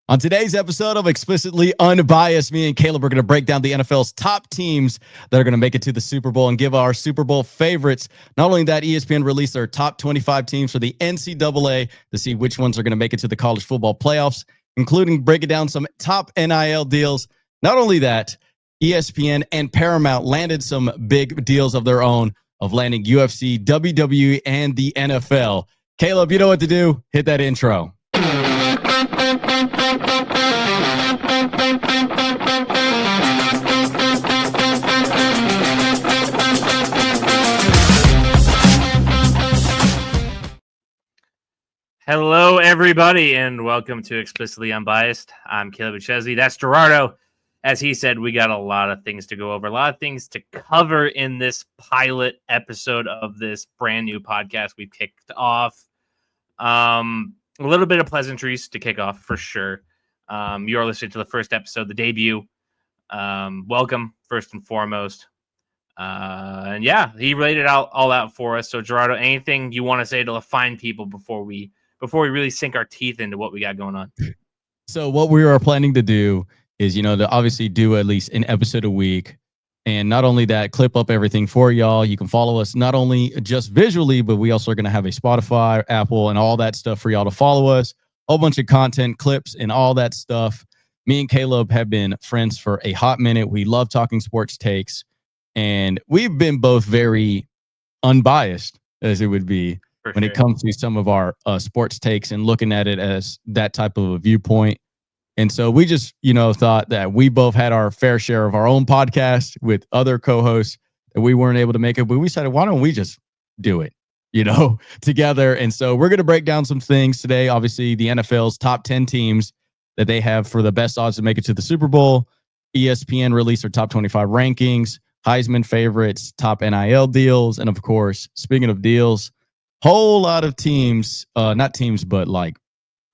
On today's episode of Explicitly Unbiased, me and Kaleb are going to break down the NFL's top teams that are going to make it to the Super Bowl and give our Super Bowl favorites. Not only that, ESPN released their top 25 teams for the NCAA to see which ones are going to make it to the college football playoffs, including breaking down some top NIL deals. Not only that, ESPN and Paramount landed some big deals of their own of landing UFC, WWE, and the NFL. Kaleb, you know what to do. Hit that intro. Hello, everybody, and welcome to Explicitly Unbiased. I'm Kaleb McChesney. That's Gerardo. As he said, we got a lot of things to go over, a lot of things to cover in this pilot episode of this brand new podcast we've kicked off. A little bit of pleasantries to kick off for sure. You're listening to the first episode, the debut. Welcome, first and foremost. And yeah, he laid it all out for us. So, Gerardo, anything you want to say to the fine people before we really sink our teeth into what we got going on? So what we are planning to do is, to obviously do at least an episode a week. And not only that, clip up everything for y'all. You can follow us not only just visually, but we also are going to have a Spotify, Apple, and all that stuff for y'all to follow us. A whole bunch of content, clips, and all that stuff. Me and Kaleb have been friends for a hot minute. We love talking sports takes. And we've been both very unbiased, as it would be, when it comes to some of our sports takes and looking at it as that type of a viewpoint. And so we just, thought that we both had our fair share of our own podcast with other co-hosts that we weren't able to make it. But we said, why don't we just do it, together? And so we're going to break down some things today. Obviously, the NFL's top 10 teams that they have for the best odds to make it to the Super Bowl. ESPN released their top 25 rankings, Heisman favorites, top NIL deals. And of course, speaking of deals, whole lot of teams, not teams, but like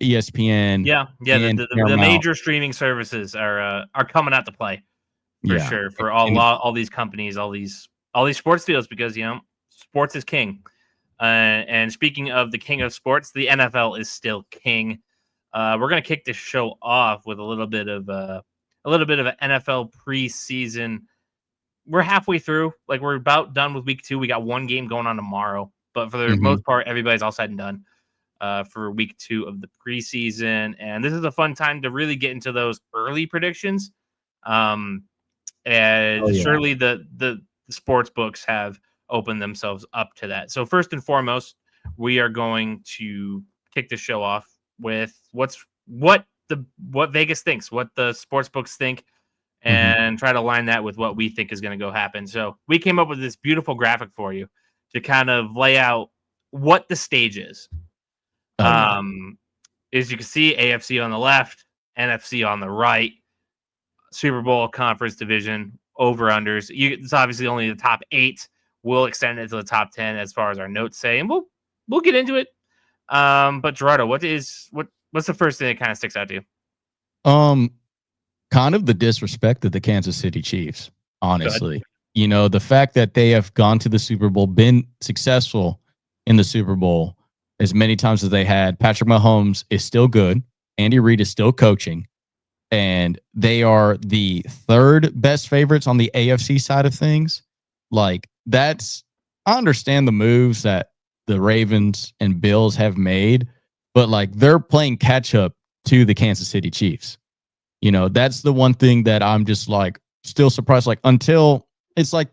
ESPN. The major streaming services are coming out to play for sure for all these companies, all these sports deals, because sports is king. And speaking of the king of sports, the NFL is still king. We're gonna kick this show off with a little bit of an NFL preseason. We're halfway through, like we're about done with week 2. We got one game going on tomorrow, but for the most part, everybody's all said and done. For week 2 of the preseason. And this is a fun time to really get into those early predictions. Surely the sports books have opened themselves up to that. So first and foremost, we are going to kick the show off with what Vegas thinks, what the sports books think, and try to line that with what we think is going to go happen. So we came up with this beautiful graphic for you to kind of lay out what the stage is. As you can see, AFC on the left, NFC on the right, Super Bowl conference division, over-unders. It's obviously only the top 8. We'll extend it to the top 10 as far as our notes say, and we'll get into it. But Gerardo, what's the first thing that kind of sticks out to you? Kind of the disrespect of the Kansas City Chiefs, honestly. Good. The fact that they have gone to the Super Bowl, been successful in the Super Bowl as many times as they had. Patrick Mahomes is still good. Andy Reid is still coaching. And they are the 3rd best favorites on the AFC side of things. Like, I understand the moves that the Ravens and Bills have made, but like they're playing catch up to the Kansas City Chiefs. That's the one thing that I'm just like still surprised. Like, until it's like,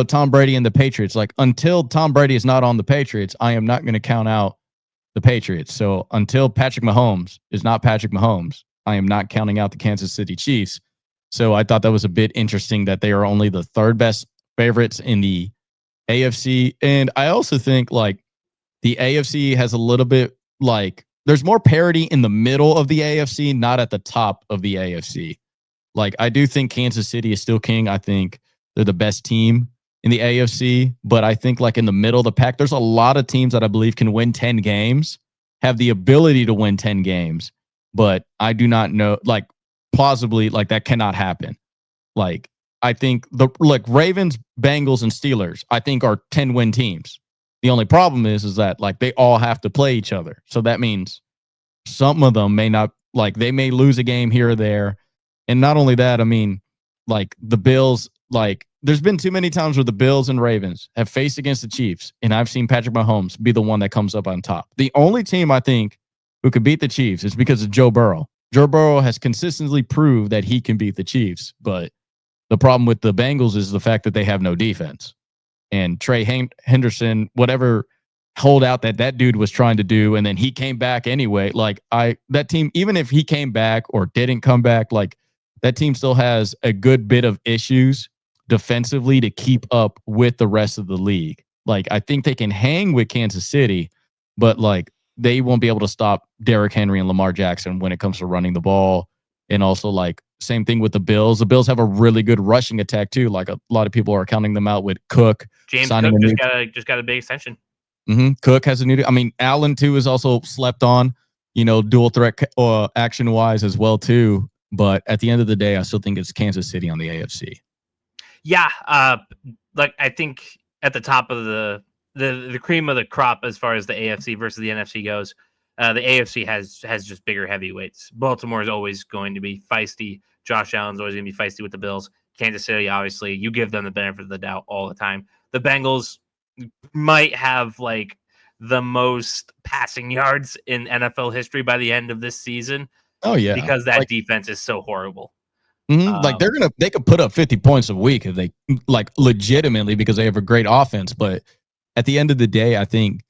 Tom Brady and the Patriots, like until Tom Brady is not on the Patriots, I am not going to count out the Patriots. So until Patrick Mahomes is not Patrick Mahomes, I am not counting out the Kansas City Chiefs. So I thought that was a bit interesting that they are only the 3rd best favorites in the AFC. And I also think like the AFC has a little bit like there's more parity in the middle of the AFC, not at the top of the AFC. Like, I do think Kansas City is still king. I think they're the best team in the AFC, but I think like in the middle of the pack, there's a lot of teams that I believe can win 10 games, have the ability to win 10 games, but I do not know, like plausibly, like that cannot happen. Like, I think Ravens, Bengals, and Steelers, I think are 10-win teams. The only problem is that like they all have to play each other. So that means some of them may not Like they may lose a game here or there. And not only that, I mean, like the Bills, like there's been too many times where the Bills and Ravens have faced against the Chiefs, and I've seen Patrick Mahomes be the one that comes up on top. The only team I think who could beat the Chiefs is because of Joe Burrow. Joe Burrow has consistently proved that he can beat the Chiefs, but the problem with the Bengals is the fact that they have no defense. And Trey Henderson, whatever holdout that dude was trying to do, and then he came back anyway. Like that team, even if he came back or didn't come back, like that team still has a good bit of issues defensively to keep up with the rest of the league. Like I think they can hang with Kansas City, but like they won't be able to stop Derrick Henry and Lamar Jackson when it comes to running the ball. And also like same thing with the Bills. The Bills have a really good rushing attack too. Like a lot of people are counting them out with Cook. James Cook just got a big extension. Cook has a new. I mean, Allen too is also slept on. Dual threat action wise as well too. But at the end of the day, I still think it's Kansas City on the AFC. Yeah, like I think at the top of the cream of the crop as far as the AFC versus the NFC goes, the AFC has just bigger heavyweights. Baltimore is always going to be feisty. Josh Allen's always going to be feisty with the Bills. Kansas City, obviously, you give them the benefit of the doubt all the time. The Bengals might have like the most passing yards in NFL history by the end of this season. Oh yeah, because that defense is so horrible. Like they could put up 50 points a week if they like legitimately because they have a great offense. But at the end of the day, I think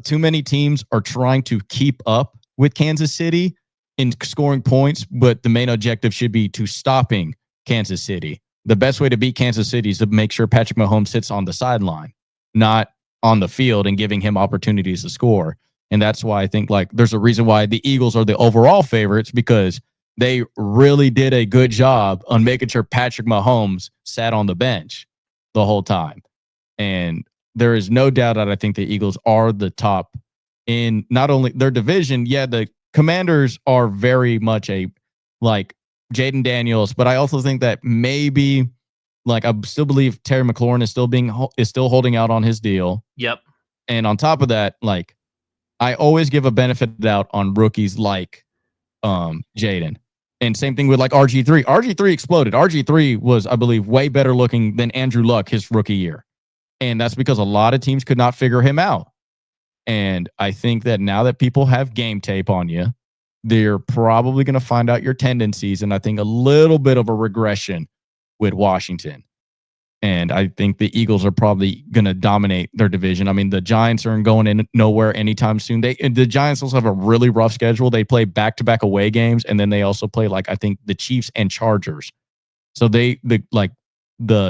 too many teams are trying to keep up with Kansas City in scoring points, but the main objective should be to stopping Kansas City. The best way to beat Kansas City is to make sure Patrick Mahomes sits on the sideline, not on the field and giving him opportunities to score. And that's why I think like there's a reason why the Eagles are the overall favorites because they really did a good job on making sure Patrick Mahomes sat on the bench the whole time. And there is no doubt that I think the Eagles are the top in not only their division. Yeah, the Commanders are very much a like Jaden Daniels, but I also think that maybe like I still believe Terry McLaurin is still holding out on his deal. Yep. And on top of that, like I always give a benefit of the doubt on rookies like Jaden. And same thing with like RG3. RG3 exploded. RG3 was, I believe, way better looking than Andrew Luck his rookie year. And that's because a lot of teams could not figure him out. And I think that now that people have game tape on you, they're probably going to find out your tendencies. And I think a little bit of a regression with Washington. And I think the Eagles are probably going to dominate their division. I mean, the Giants aren't going in nowhere anytime soon. The Giants also have a really rough schedule. They play back-to-back away games, and then they also play like I think the Chiefs and Chargers. So the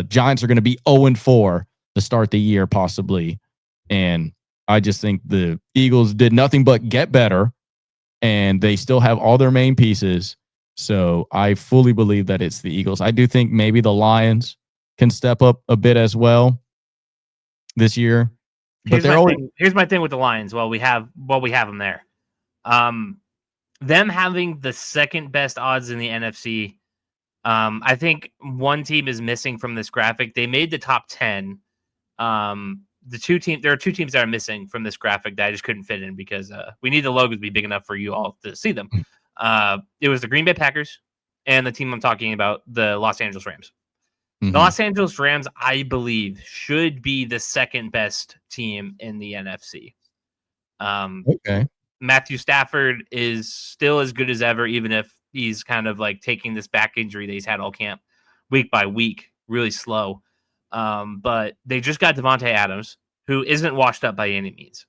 Giants are going to be 0-4 to start the year possibly. And I just think the Eagles did nothing but get better, and they still have all their main pieces. So I fully believe that it's the Eagles. I do think maybe the Lions can step up a bit as well this year. But here's my thing with the Lions. Well, we have them there. Them having the second best odds in the NFC. I think one team is missing from this graphic. They made the top 10. There are two teams that are missing from this graphic that I just couldn't fit in because we need the logos to be big enough for you all to see them. It was the Green Bay Packers and the team I'm talking about, the Los Angeles Rams. The Los Angeles Rams, I believe, should be the second best team in the NFC. Okay. Matthew Stafford is still as good as ever, even if he's kind of like taking this back injury that he's had all camp, week by week, really slow. But they just got Devontae Adams, who isn't washed up by any means.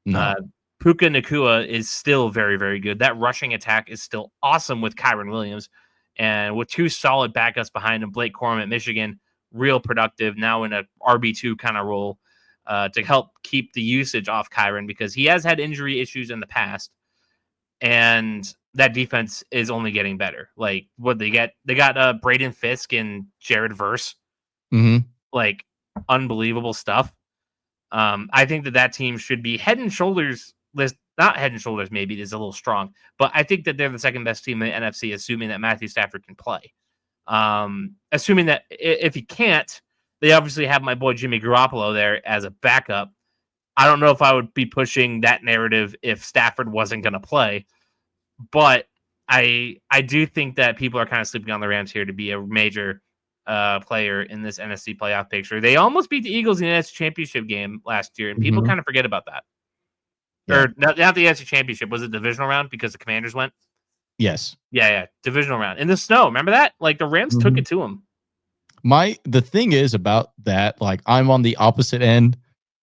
No. Puka Nacua is still very, very good. That rushing attack is still awesome with Kyren Williams. And with two solid backups behind him, Blake Corum at Michigan, real productive, now in a RB2 kind of role to help keep the usage off Kyren because he has had injury issues in the past. And that defense is only getting better. Like what they got Braden Fisk and Jared Verse. Like unbelievable stuff. I think that team should be head and shoulders list. Not head and shoulders, maybe it is a little strong, but I think that they're the second best team in the NFC, assuming that Matthew Stafford can play. Assuming that if he can't, they obviously have my boy Jimmy Garoppolo there as a backup. I don't know if I would be pushing that narrative if Stafford wasn't going to play, but I do think that people are kind of sleeping on the Rams here to be a major player in this NFC playoff picture. They almost beat the Eagles in the NFC Championship game last year, and people kind of forget about that. Yeah. Or not the NFC Championship. Was it divisional round because the Commanders went? Yes. Yeah. Divisional round. In the snow. Remember that? Like, the Rams took it to them. The thing is about that, like, I'm on the opposite end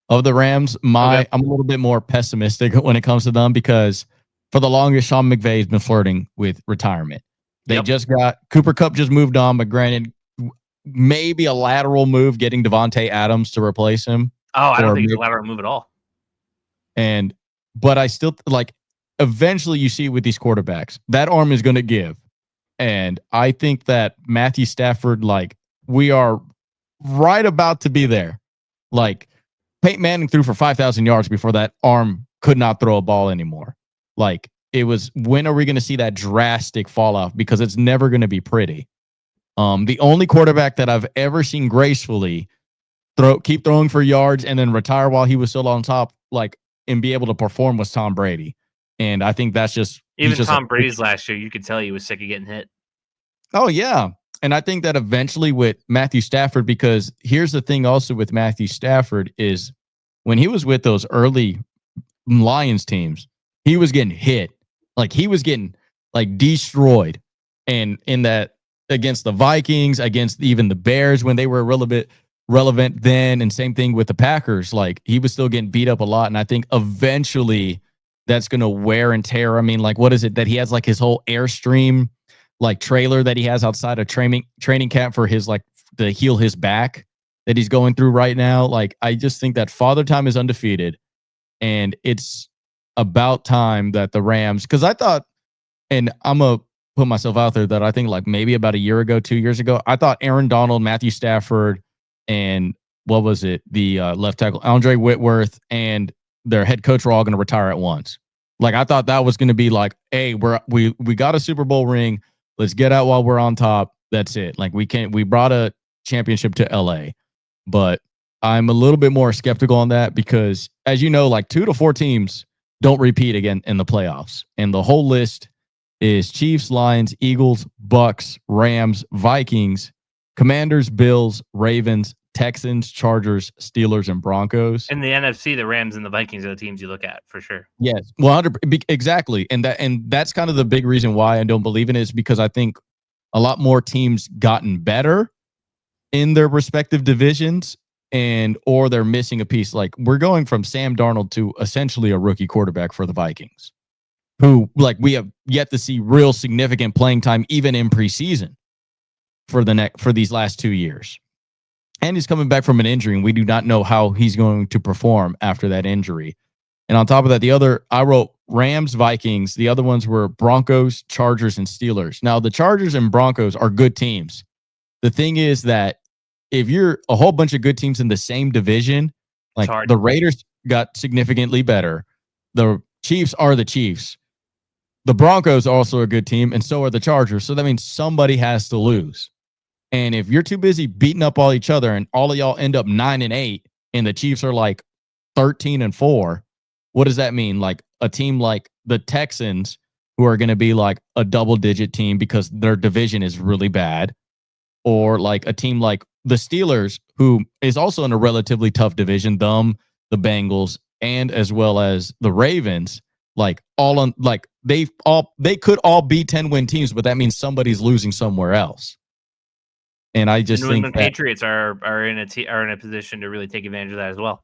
of the Rams. I'm a little bit more pessimistic when it comes to them because for the longest, Sean McVay has been flirting with retirement. They just got Cooper Kupp just moved on, but granted, maybe a lateral move getting Devontae Adams to replace him. Oh, I don't think it's a lateral move at all. But I still like eventually you see with these quarterbacks, that arm is going to give. And I think that Matthew Stafford, like, we are right about to be there. Like, Peyton Manning threw for 5,000 yards before that arm could not throw a ball anymore. Like, it was, when are we going to see that drastic fall off? Because it's never going to be pretty. The only quarterback that I've ever seen gracefully keep throwing for yards and then retire while he was still on top, like, and be able to perform was Tom Brady. And I think that's just even Tom Brady's last year, you could tell he was sick of getting hit. Oh, yeah. And I think that eventually with Matthew Stafford, because here's the thing also with Matthew Stafford is when he was with those early Lions teams, he was getting hit. Like, he was getting like destroyed. And in that against the Vikings, against even the Bears when they were a little bit relevant then, and same thing with the Packers, like, he was still getting beat up a lot. And I think eventually that's going to wear and tear. I mean, like, what is it that he has, like, his whole Airstream like trailer that he has outside of training camp for his, like, to heal his back that he's going through right now. Like, I just think that Father Time is undefeated, and it's about time that the Rams, because I thought, and I'm gonna put myself out there, that I think like maybe about a year ago, 2 years ago, I thought Aaron Donald, Matthew Stafford, and what was it, the left tackle Andre Whitworth and their head coach were all going to retire at once. Like, I thought that was going to be like, hey, we got a Super Bowl ring. Let's get out while we're on top. That's it. Like, we brought a championship to LA, but I'm a little bit more skeptical on that because, as you know, like 2 to 4 teams don't repeat again in the playoffs. And the whole list is Chiefs, Lions, Eagles, Bucks, Rams, Vikings, Commanders, Bills, Ravens, Texans, Chargers, Steelers, and Broncos. In the NFC, the Rams and the Vikings are the teams you look at for sure. Yes, 100 exactly, and that's kind of the big reason why I don't believe in it, is because I think a lot more teams gotten better in their respective divisions, or they're missing a piece. Like, we're going from Sam Darnold to essentially a rookie quarterback for the Vikings, who, like, we have yet to see real significant playing time even in preseason for these last 2 years. And he's coming back from an injury, and we do not know how he's going to perform after that injury. And on top of that, I wrote Rams, Vikings. The other ones were Broncos, Chargers, and Steelers. Now, the Chargers and Broncos are good teams. The thing is that if you're a whole bunch of good teams in the same division, like the Raiders got significantly better. The Chiefs are the Chiefs. The Broncos are also a good team, and so are the Chargers. So that means somebody has to lose. And if you're too busy beating up all each other and all of y'all end up 9-8 and the Chiefs are like 13-4, what does that mean? Like, a team like the Texans, who are going to be like a double-digit team because their division is really bad, or like a team like the Steelers, who is also in a relatively tough division, the Bengals, and as well as the Ravens, like they could all be 10-win teams, but that means somebody's losing somewhere else. And I just think the Patriots are in a position to really take advantage of that as well.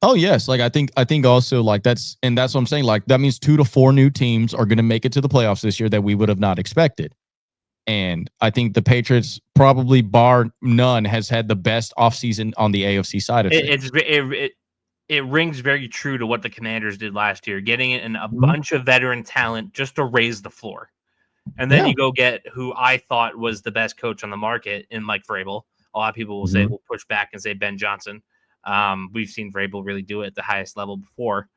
Oh yes, like I think also, like, that's what I'm saying. Like, that means 2 to 4 new teams are going to make it to the playoffs this year that we would have not expected. And I think the Patriots, probably bar none, has had the best offseason on the AFC side of things. It rings very true to what the Commanders did last year, getting in a bunch of veteran talent just to raise the floor. And then you go get who I thought was the best coach on the market in Mike Vrabel. A lot of people will will push back and say Ben Johnson. We've seen Vrabel really do it at the highest level before.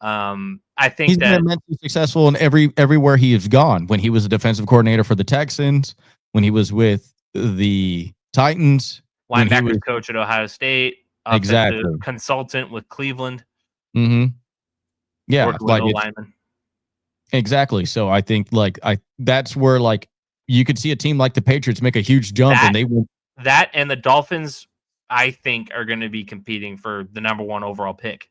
I think he's been immensely successful in everywhere he has gone. When he was a defensive coordinator for the Texans, when he was with the Titans, linebackers coach at Ohio State, exactly, consultant with Cleveland. Yeah, like Exactly. So I think that's where like you could see a team like the Patriots make a huge jump, and they will. That and the Dolphins, I think, are going to be competing for the number 1 overall pick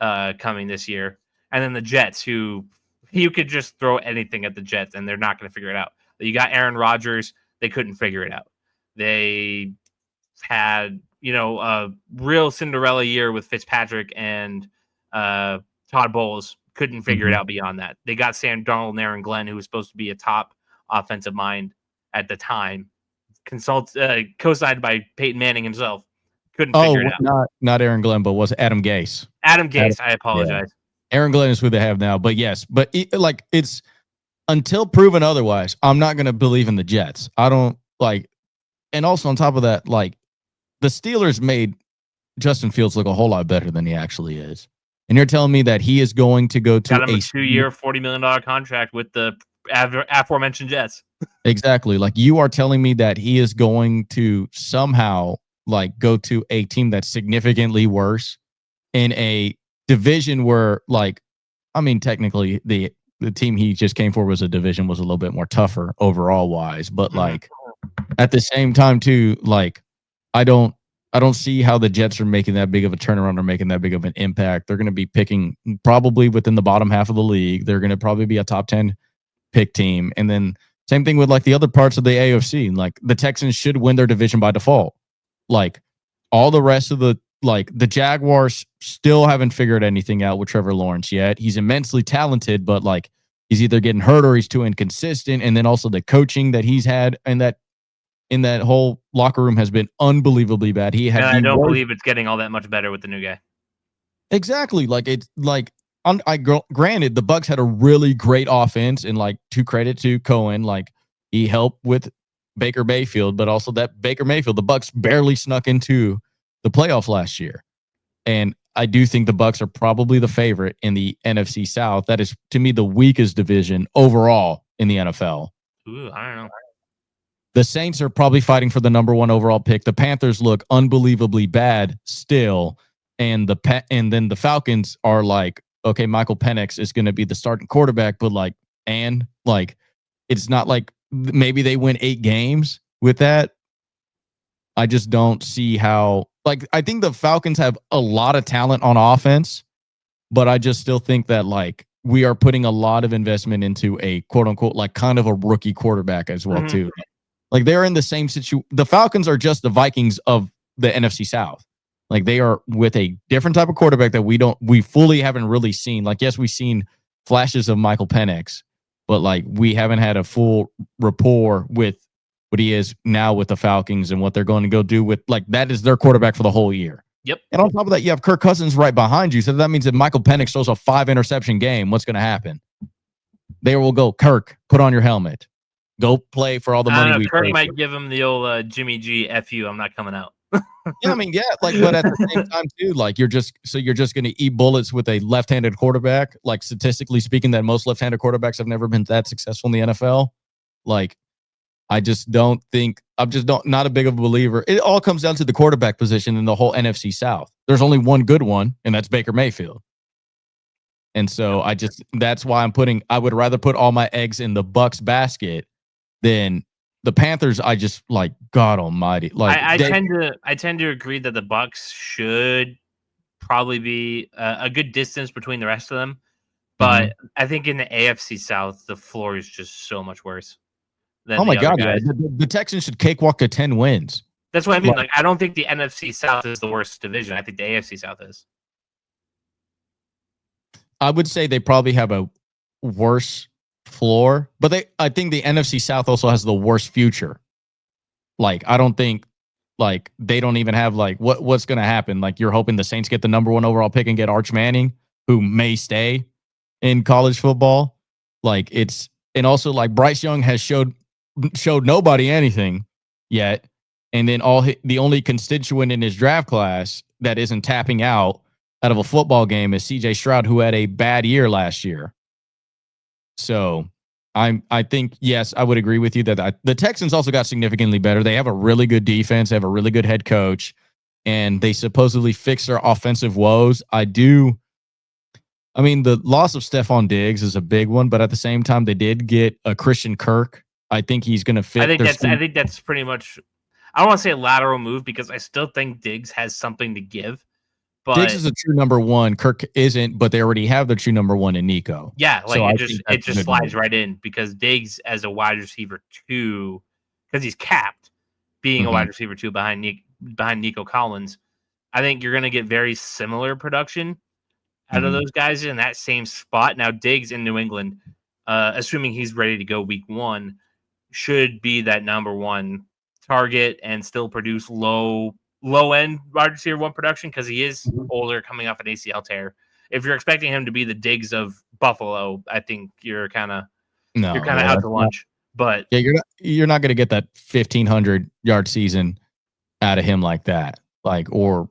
coming this year. And then the Jets, who you could just throw anything at the Jets and they're not going to figure it out. You got Aaron Rodgers. They couldn't figure it out. They had, a real Cinderella year with Fitzpatrick and Todd Bowles. Couldn't figure it out beyond that. They got Sam Darnold and Aaron Glenn, who was supposed to be a top offensive mind at the time. Co-signed by Peyton Manning himself. Couldn't figure it out. Not Aaron Glenn, but was Adam Gase. Adam Gase, I apologize. Yeah. Aaron Glenn is who they have now, but yes, it's until proven otherwise, I'm not going to believe in the Jets. I don't like, and also on top of that, like the Steelers made Justin Fields look a whole lot better than he actually is. And you're telling me that he is going to go to got him a 2-year, $40 million contract with the aforementioned Jets. Exactly. Like you are telling me that he is going to somehow like go to a team that's significantly worse in a division where like, I mean, technically the team he just came for was a little bit more tougher overall wise, but like at the same time too, like I don't see how the Jets are making that big of a turnaround or making that big of an impact. They're going to be picking probably within the bottom half of the league. They're going to probably be a top 10 pick team. And then same thing with like the other parts of the AFC. Like the Texans should win their division by default. Like all the rest of the Jaguars still haven't figured anything out with Trevor Lawrence yet. He's immensely talented, but like he's either getting hurt or he's too inconsistent. And then also the coaching that he's had and that in that whole locker room has been unbelievably bad. I don't believe it's getting all that much better with the new guy. Exactly. Like it's like granted the Bucs had a really great offense, and like to credit to Cohen, like he helped with Baker Mayfield, but also that Baker Mayfield, the Bucs barely snuck into the playoffs last year. And I do think the Bucs are probably the favorite in the NFC South. That is to me the weakest division overall in the NFL. Ooh, I don't know. The Saints are probably fighting for the number 1 overall pick. The Panthers look unbelievably bad still. And then the Falcons are like, okay, Michael Penix is going to be the starting quarterback, but like, and like, it's not like maybe they win 8 games with that. I just don't see how, like, I think the Falcons have a lot of talent on offense, but I just still think that like we are putting a lot of investment into a quote unquote, like kind of a rookie quarterback as well too. Like they're in the same situation. The Falcons are just the Vikings of the NFC South. Like they are with a different type of quarterback that we fully haven't really seen. Like, yes, we've seen flashes of Michael Penix, but like we haven't had a full rapport with what he is now with the Falcons and what they're going to go do with like that is their quarterback for the whole year. Yep. And on top of that, you have Kirk Cousins right behind you. So that means that Michael Penix throws a 5-interception game. What's going to happen? They will go, Kirk, put on your helmet. Go play for all the money we Kirk pay might for. give him the old Jimmy G, F you, I'm not coming out. Yeah, I mean, yeah, like, but at the same time, too, like you're just going to eat bullets with a left-handed quarterback. Like statistically speaking, that most left-handed quarterbacks have never been that successful in the NFL. Like, I just don't think not a big of a believer. It all comes down to the quarterback position in the whole NFC South. There's only one good one, and that's Baker Mayfield. And so that's why I would rather put all my eggs in the Bucs basket than the Panthers. I just like God Almighty. Like I tend to agree that the Bucs should probably be a good distance between the rest of them, but I think in the AFC South the floor is just so much worse. Oh my God! Yeah. The Texans should cakewalk to 10 wins. That's what I mean. Like I don't think the NFC South is the worst division. I think the AFC South is. I would say they probably have a worse floor, but I think the NFC South also has the worst future. Like, I don't think like they don't even have like what's going to happen. Like you're hoping the Saints get the number 1 overall pick and get Arch Manning, who may stay in college football. Like and also like Bryce Young has showed nobody anything yet. And then the only constituent in his draft class that isn't tapping out of a football game is CJ Stroud, who had a bad year last year. So I think, yes, I would agree with you that the Texans also got significantly better. They have a really good defense, they have a really good head coach, and they supposedly fixed their offensive woes. I do I mean, the loss of Stephon Diggs is a big one, but at the same time, they did get a Christian Kirk. I think he's going to fit. I think that's pretty much. I don't want to say a lateral move because I still think Diggs has something to give. But Diggs is a true number one. Kirk isn't, but they already have their true number one in Nico. Yeah, like so it just slides right in because Diggs as a wide receiver 2, because he's capped being a wide receiver 2 behind Nico Collins. I think you're going to get very similar production out of those guys in that same spot. Now Diggs in New England, assuming he's ready to go week 1, should be that number 1 target and still produce low end wide receiver 1 production because he is older, coming off an ACL tear. If you're expecting him to be the Diggs of Buffalo, I think you're kind of out to lunch. But yeah, you're not going to get that 1,500 yard season out of him like that. Or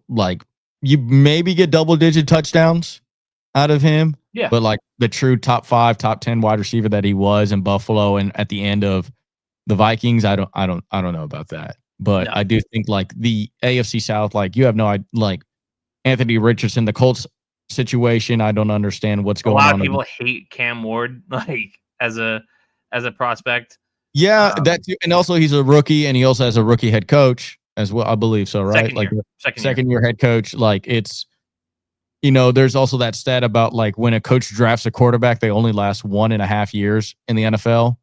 you maybe get double digit touchdowns out of him. Yeah, but like the true top 5, top 10 wide receiver that he was in Buffalo and at the end of the Vikings, I don't know about that. But I do think like the AFC South, like you have no idea, like Anthony Richardson, the Colts situation, I don't understand what's going on. A lot of people hate Cam Ward like as a prospect. Yeah, that too. And also he's a rookie, and he also has a rookie head coach as well, I believe so, right? Second year head coach. Like it's, there's also that stat about like when a coach drafts a quarterback, they only last 1.5 years in the NFL,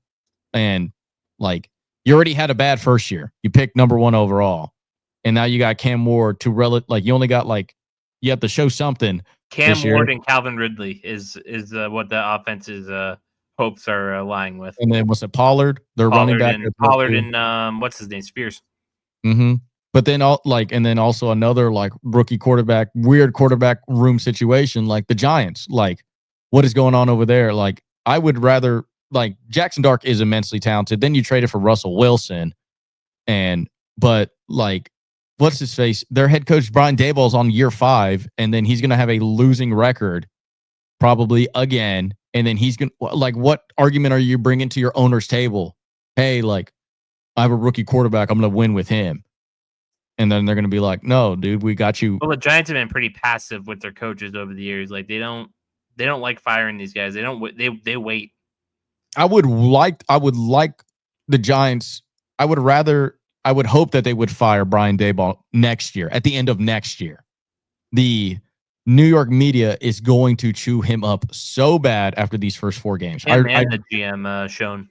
and like you already had a bad first year. You picked number 1 overall, and now you got Cam Ward to you only got you have to show something. Cam Ward and Calvin Ridley is what the offense's hopes are lying with. And then what's it, Pollard? They're running back. Pollard and what's his name, Spears. Mm-hmm. But then and then also another like rookie quarterback, weird quarterback room situation, like the Giants. Like, what is going on over there? Like, I would rather like Jackson Dart is immensely talented. Then you traded for Russell Wilson, but like, what's his face? Their head coach Brian Daboll's on year 5, and then he's gonna have a losing record, probably again. And then he's gonna like, what argument are you bringing to your owner's table? Hey, like, I have a rookie quarterback. I'm gonna win with him. And then they're gonna be like, no, dude, we got you. Well, the Giants have been pretty passive with their coaches over the years. Like they don't like firing these guys. They wait. I would like the Giants. I would hope that they would fire Brian Daboll next year, at the end of next year. The New York media is going to chew him up so bad after these first 4 games. The GM shown.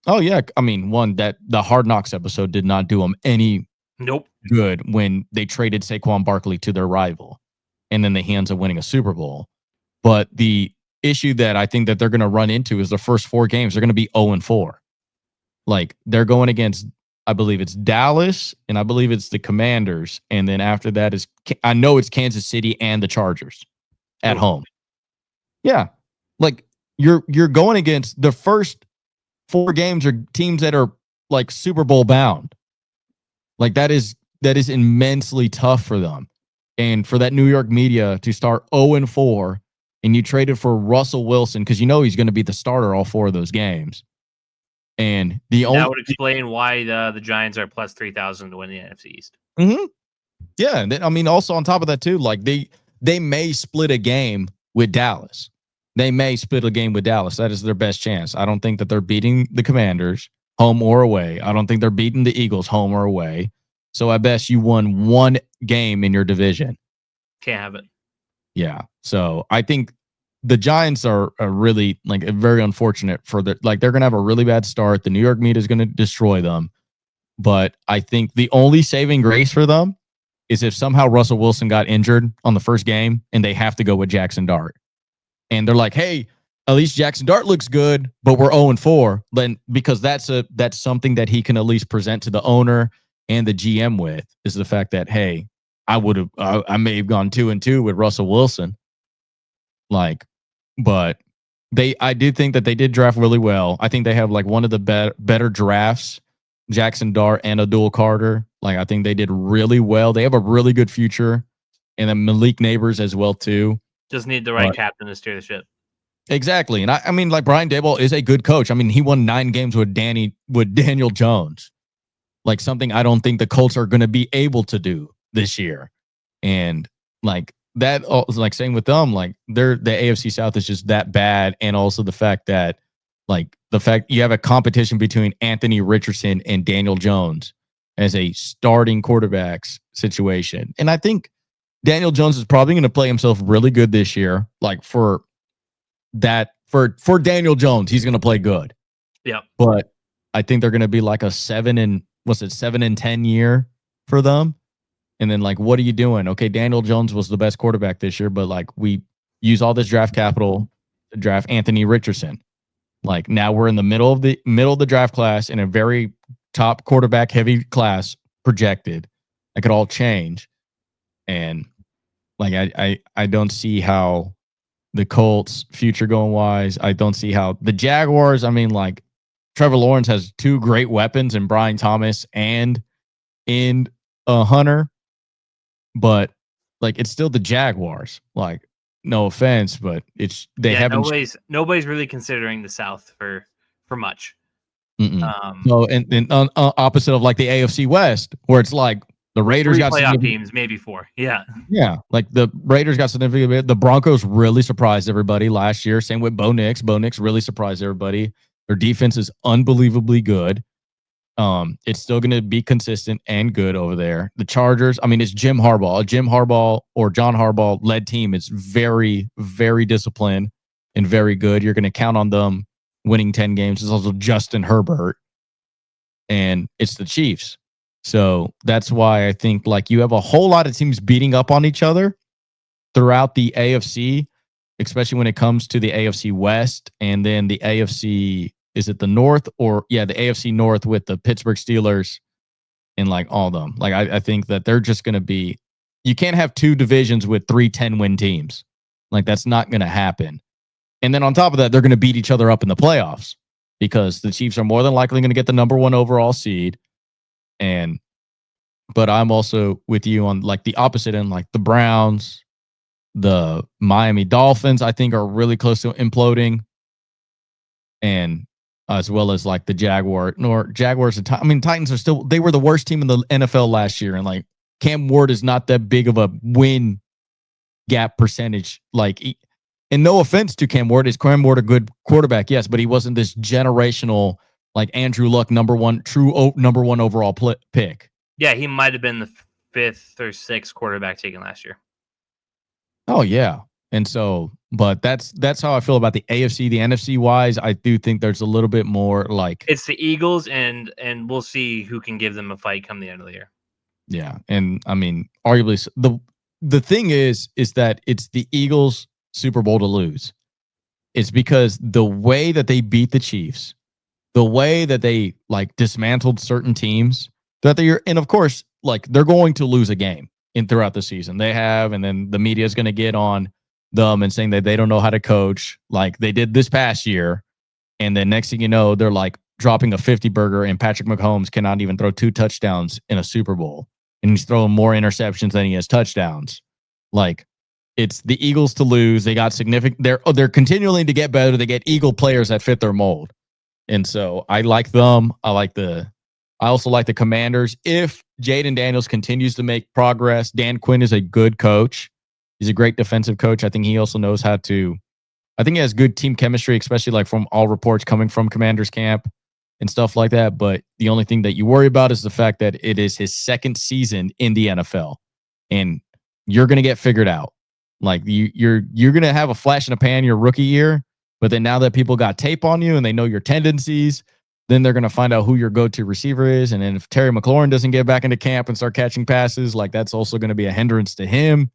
Oh yeah, I mean, that the Hard Knocks episode did not do him any good when they traded Saquon Barkley to their rival, and then he ends up winning a Super Bowl. But the issue that I think that they're going to run into is the first 4 games they're going to be 0-4. Like they're going against, I believe it's Dallas, and I believe it's the Commanders, and then after that is I know it's Kansas City and the Chargers at home. Yeah, like you're going against the first 4 games are teams that are like Super Bowl bound. Like that is immensely tough for them, and for that New York media to start 0-4, and you traded for Russell Wilson because he's going to be the starter all 4 of those games. And that would explain why the Giants are plus 3,000 to win the NFC East. Mm-hmm. Yeah, and then, I mean, also on top of that too, like they may split a game with Dallas. That is their best chance. I don't think that they're beating the Commanders home or away. I don't think they're beating the Eagles home or away. So I bet you won 1 game in your division. Can't have it. Yeah. So I think the Giants are really like very unfortunate for they're going to have a really bad start. The New York media is going to destroy them. But I think the only saving grace for them is if somehow Russell Wilson got injured on the first game and they have to go with Jackson Dart. And they're like, hey, at least Jackson Dart looks good, but we're 0-4. Then because that's something that he can at least present to the owner and the GM with, is the fact that, hey, I may have gone 2-2 with Russell Wilson. But I do think that they did draft really well. I think they have like one of the better drafts, Jackson Dart and Abdul Carter. Like I think they did really well. They have a really good future, and then Malik Neighbors as well too. Just need the right captain to steer the ship. Exactly, and I mean, like Brian Daboll is a good coach. I mean, he won 9 games with Daniel Jones, like something I don't think the Colts are going to be able to do this year. And like that like same with them, like the AFC South is just that bad, and also the fact that you have a competition between Anthony Richardson and Daniel Jones as a starting quarterbacks situation. And I think Daniel Jones is probably going to play himself really good this year. Like for Daniel Jones, he's going to play good. Yeah. But I think they're going to be like a 7-10 year for them. And then like, what are you doing? Okay, Daniel Jones was the best quarterback this year, but like we use all this draft capital to draft Anthony Richardson. Like now we're in the middle of the draft class in a very top quarterback heavy class projected. That could all change. And like I don't see how the Colts future going wise. I don't see how the Jaguars, I mean, like Trevor Lawrence has two great weapons in Brian Thomas and in Hunter, but like it's still the Jaguars. Like, no offense, but nobody's really considering the South for much. So and opposite of like the AFC West, where it's like the Raiders got playoff teams, maybe 4. Yeah. Like the Raiders got significant. The Broncos really surprised everybody last year. Same with Bo Nix. Bo Nix really surprised everybody. Their defense is unbelievably good. It's still going to be consistent and good over there. The Chargers, I mean, it's Jim Harbaugh. A Jim Harbaugh or John Harbaugh led team is very, very disciplined and very good. You're going to count on them winning 10 games. It's also Justin Herbert, and it's the Chiefs. So that's why I think like you have a whole lot of teams beating up on each other throughout the AFC, especially when it comes to the AFC West and then the AFC. Is it the North or the AFC North with the Pittsburgh Steelers and like all of them? Like I think that they're just going to be. You can't have two divisions with 3 10-win teams. Like that's not going to happen. And then on top of that, they're going to beat each other up in the playoffs because the Chiefs are more than likely going to get the number 1 overall seed. But I'm also with you on like the opposite end, like the Browns, the Miami Dolphins, I think are really close to imploding. And as well as like the Jaguars and Titans are still, they were the worst team in the NFL last year. And like Cam Ward is not that big of a win gap percentage. Like, and no offense to Cam Ward, is Cam Ward a good quarterback? Yes, but he wasn't this generational, like Andrew Luck, number 1 overall pick. Yeah, he might have been the 5th or 6th quarterback taken last year. Oh yeah. And so, but that's how I feel about the AFC. The NFC wise, I do think there's a little bit more like it's the Eagles, and we'll see who can give them a fight come the end of the year. Yeah, and I mean, arguably the thing is that it's the Eagles' Super Bowl to lose. It's because the way that they beat the Chiefs, the way that they like dismantled certain teams throughout the year, and of course, like they're going to lose a game throughout the season. They have, and then the media is going to get on them and saying that they don't know how to coach like they did this past year. And then next thing you know, they're like dropping a 50 burger, and Patrick Mahomes cannot even throw 2 touchdowns in a Super Bowl. And he's throwing more interceptions than he has touchdowns. Like it's the Eagles to lose. They got significant. They're continuing to get better. They get Eagle players that fit their mold. And so I like them. I also like the Commanders. If Jaden Daniels continues to make progress, Dan Quinn is a good coach. He's a great defensive coach. I think he also knows how to. I think he has good team chemistry, especially like from all reports coming from Commanders camp and stuff like that. But the only thing that you worry about is the fact that it is his 2nd season in the NFL, and you're going to get figured out. Like you're going to have a flash in a pan your rookie year, but then now that people got tape on you and they know your tendencies, then they're going to find out who your go-to receiver is. And then if Terry McLaurin doesn't get back into camp and start catching passes, like that's also going to be a hindrance to him.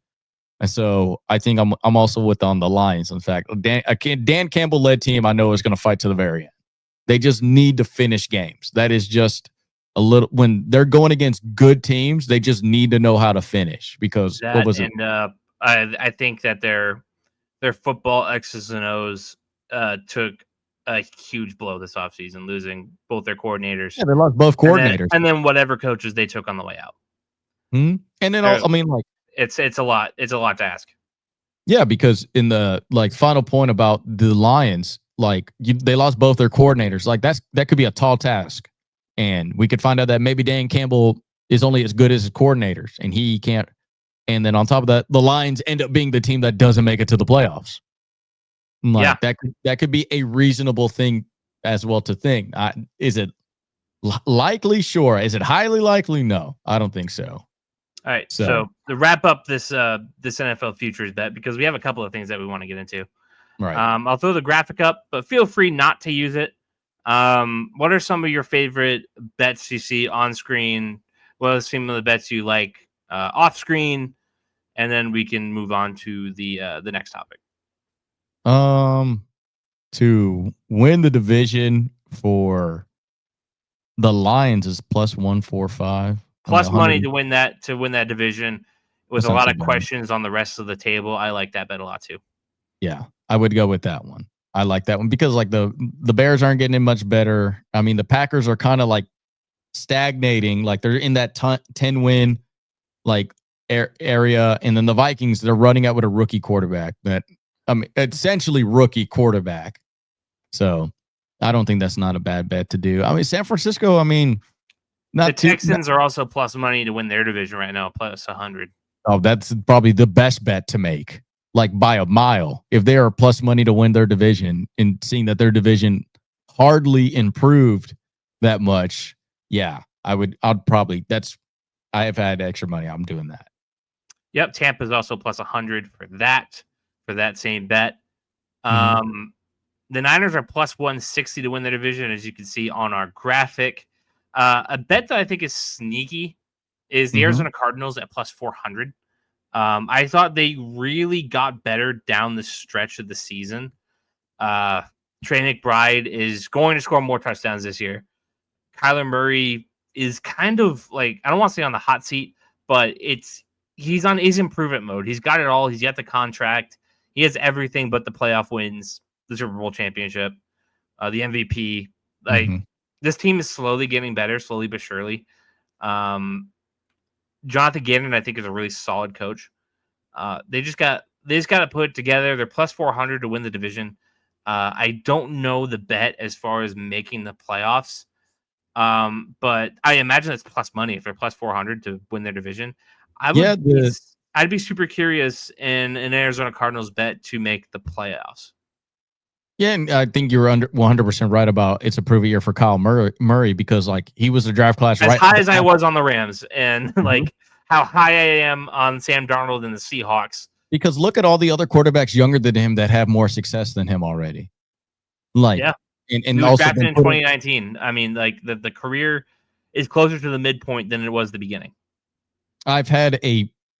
And so I think I'm also on the Lions. In fact, Dan Campbell led team I know is going to fight to the very end. They just need to finish games. That is just a little when they're going against good teams. They just need to know how to finish because what was it? And I think that their football X's and O's took a huge blow this offseason, losing both their coordinators. Yeah, they lost both coordinators, and then whatever coaches they took on the way out. And then I mean, like it's a lot. It's a lot to ask. Yeah, because in the like final point about the Lions, like they lost both their coordinators. Like that could be a tall task, and we could find out that maybe Dan Campbell is only as good as his coordinators, and he can't. And then on top of that, the Lions end up being the team that doesn't make it to the playoffs. Like that could be a reasonable thing as well to think. Is it likely? Sure. Is it highly likely? No, I don't think so. All right. So to wrap up this NFL futures bet, because we have a couple of things that we want to get into. Right. I'll throw the graphic up, but feel free not to use it. What are some of your favorite bets you see on screen? What are some of the bets you like off screen? And then we can move on to the next topic. To win the division for the Lions is plus 145. Plus money to win that division with a lot of questions on the rest of the table. I like that bet a lot too. Yeah, I would go with that one. I like that one because like the Bears aren't getting much better. I mean, the Packers are kind of like stagnating, like they're in that 10 win like area, and then the Vikings, they're running out with a rookie quarterback essentially rookie quarterback. So I don't think that's not a bad bet to do. I mean, San Francisco, the Texans are also plus money to win their division right now, plus 100. Oh, that's probably the best bet to make, like by a mile. If they are plus money to win their division and seeing that their division hardly improved that much, yeah, I'd probably, I have had extra money. I'm doing that. Yep. Tampa's also plus 100 for that same bet. The Niners are plus 160 to win their division, as you can see on our graphic. A bet that I think is sneaky is the Arizona Cardinals at plus 400. I thought they really got better down the stretch of the season. Trey McBride is going to score more touchdowns this year. Kyler Murray is kind of like, I don't want to say on the hot seat, but he's in improvement mode. He's got it all. He's got the contract. He has everything but the playoff wins, the Super Bowl championship, the MVP. Like this team is slowly getting better, slowly but surely. Jonathan Gannon, I think, is a really solid coach. They just got to put it together. They're plus 400 to win the division. I don't know the bet as far as making the playoffs. But I imagine it's plus money if they're plus 400 to win their division. I'd be super curious in an Arizona Cardinals bet to make the playoffs. Yeah, and I think you're 100% right about it's a prove year for Kyle Murray because like he was a draft class as high as I was on the Rams and like how high I am on Sam Darnold and the Seahawks. Because look at all the other quarterbacks younger than him that have more success than him already. Like, yeah. And he was drafted in 2019. I mean, like the career is closer to the midpoint than it was the beginning. I've had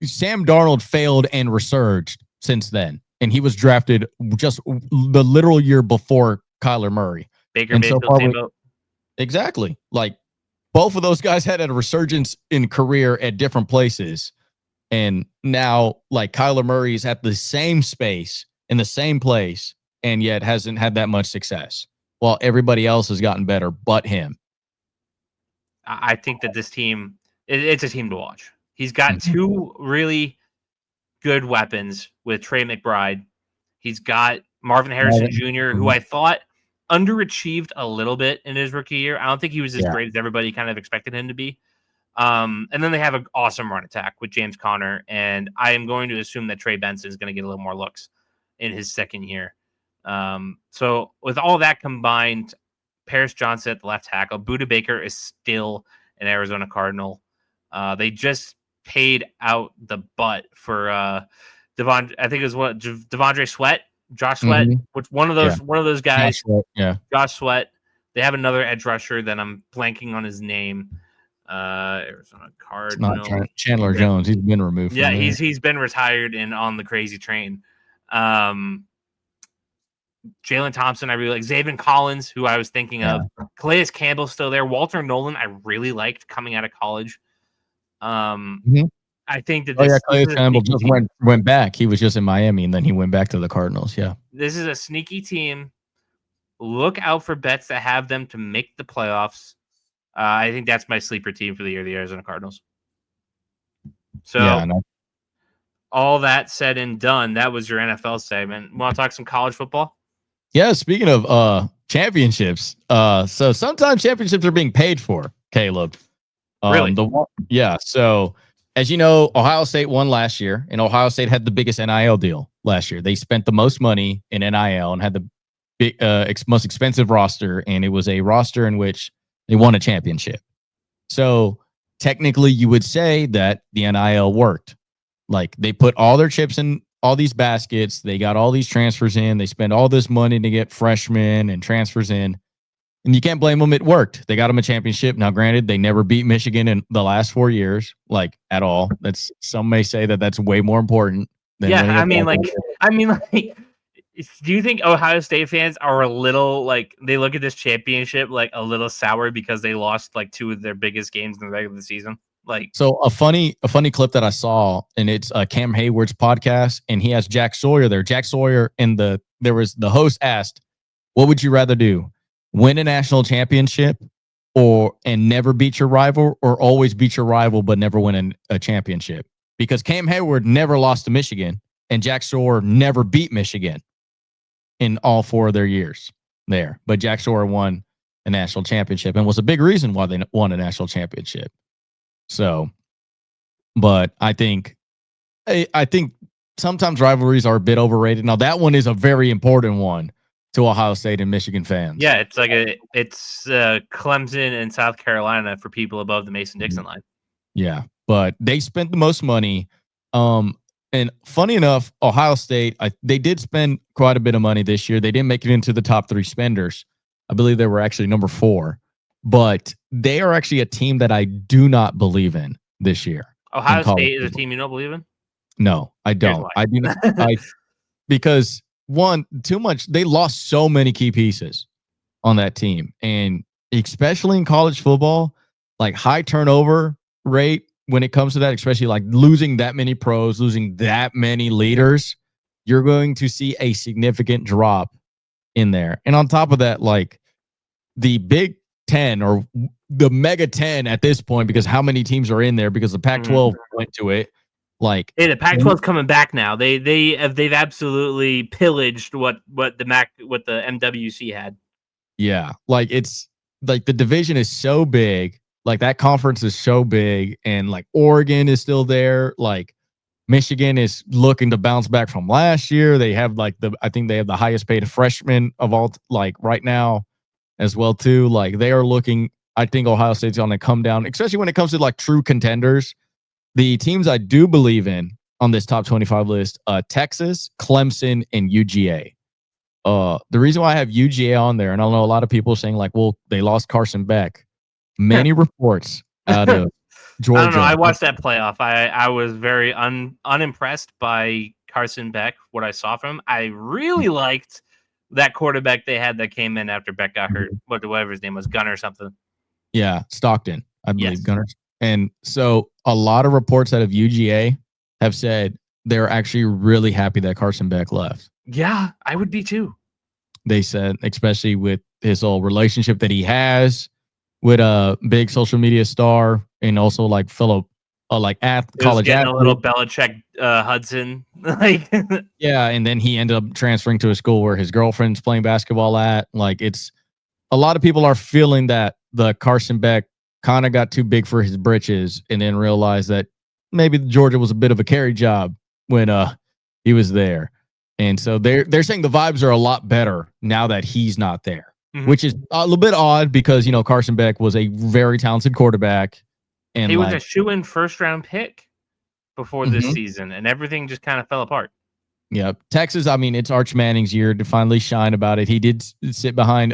Sam Darnold failed and resurged since then. And he was drafted just the literal year before Kyler Murray. Baker Mayfield. Exactly. Like both of those guys had a resurgence in career at different places. And now like Kyler Murray's at the same space in the same place and yet hasn't had that much success. While everybody else has gotten better but him. I think that this team, it's a team to watch. He's got two really good weapons with Trey McBride. He's got Marvin Harrison Jr., who I thought underachieved a little bit in his rookie year. I don't think he was as great as everybody kind of expected him to be. And then they have an awesome run attack with James Conner. And I am going to assume that Trey Benson is going to get a little more looks in his second year. So with all that combined, Paris Johnson at the left tackle, Budda Baker is still an Arizona Cardinal. They just paid out the butt for Devondre Sweat, Josh Sweat, which one of those guys. Josh Sweat. They have another edge rusher that I'm blanking on his name. Arizona Cardinal. It's not Chandler Jones. He's been removed. Yeah, he's been retired and on the crazy train. Jalen Thompson, I really like. Zaven Collins, who I was thinking of. Calais Campbell's still there. Walter Nolan, I really liked coming out of college. I think that Calais Campbell just went back. He was just in Miami, and then he went back to the Cardinals. Yeah, this is a sneaky team. Look out for bets that have them to make the playoffs. I think that's my sleeper team for the year, the Arizona Cardinals. So, all that said and done, that was your NFL segment. Want to talk some college football? Yeah, speaking of championships, so sometimes championships are being paid for, Kaleb. Really? So as you know, Ohio State won last year, and Ohio State had the biggest NIL deal last year. They spent the most money in NIL and had the most expensive roster, and it was a roster in which they won a championship. So technically, you would say that the NIL worked. Like they put all their chips in all these baskets. They got all these transfers in. They spent all this money to get freshmen and transfers in. And you can't blame them. It worked. They got them a championship. Now, granted, they never beat Michigan in the last 4 years, like at all. That's some may say that that's way more important than winning. I mean, do you think Ohio State fans are a little like they look at this championship like a little sour because they lost like 2 of their biggest games in the regular season? Like, so a funny clip that I saw, and it's Cam Hayward's podcast, and he has Jack Sawyer there. Jack Sawyer the host asked, "What would you rather do? Win a national championship and never beat your rival, or always beat your rival but never win a championship?" Because Cam Hayward never lost to Michigan and Jack Sawyer never beat Michigan in all 4 of their years there. But Jack Sawyer won a national championship and was a big reason why they won a national championship. So, but I think sometimes rivalries are a bit overrated. Now that one is a very important one to Ohio State and Michigan fans. Yeah, it's like it's Clemson and South Carolina for people above the Mason-Dixon line. Yeah, but they spent the most money. And funny enough, Ohio State, they did spend quite a bit of money this year. They didn't make it into the top 3 spenders. I believe they were actually number 4. But they are actually a team that I do not believe in this year. Ohio State is a team you don't believe in? No, I don't. I do not. Because one, too much. They lost so many key pieces on that team, and especially in college football, like high turnover rate when it comes to that, especially like losing that many pros, losing that many leaders, you're going to see a significant drop in there. And on top of that, like the Big 10 or the Mega 10 at this point, because how many teams are in there? Because the Pac-12 went to it. Like, hey, the Pac-12 is coming back now. They've absolutely pillaged what the MWC had. Yeah, like it's like the division is so big, like that conference is so big, and like Oregon is still there. Like Michigan is looking to bounce back from last year. They have I think they have the highest paid freshman of all, like right now as well too. Like they are looking. I think Ohio State's going to come down, especially when it comes to like true contenders. The teams I do believe in on this top 25 list, Texas, Clemson, and UGA. The reason why I have UGA on there, and I know a lot of people saying like, well, they lost Carson Beck. Many reports out of Georgia. I don't know. I watched that playoff. I was very unimpressed by Carson Beck, what I saw from him. I really liked that quarterback they had that came in after Beck got hurt. Whatever his name was, Gunner or something. Yeah, Stockton, I believe, yes. Gunner. And so a lot of reports out of UGA have said they're actually really happy that Carson Beck left. Yeah, I would be too. They said, especially with his whole relationship that he has with a big social media star and also like fellow college athlete. A little Belichick Hudson. Yeah, and then he ended up transferring to a school where his girlfriend's playing basketball at. Like it's a lot of people are feeling that the Carson Beck kind of got too big for his britches and then realized that maybe Georgia was a bit of a carry job when he was there. And so they're saying the vibes are a lot better now that he's not there, which is a little bit odd because, you know, Carson Beck was a very talented quarterback. And he was a shoo-in first-round pick before this season, and everything just kind of fell apart. Yeah. Texas, I mean, it's Arch Manning's year to finally shine about it. He did sit behind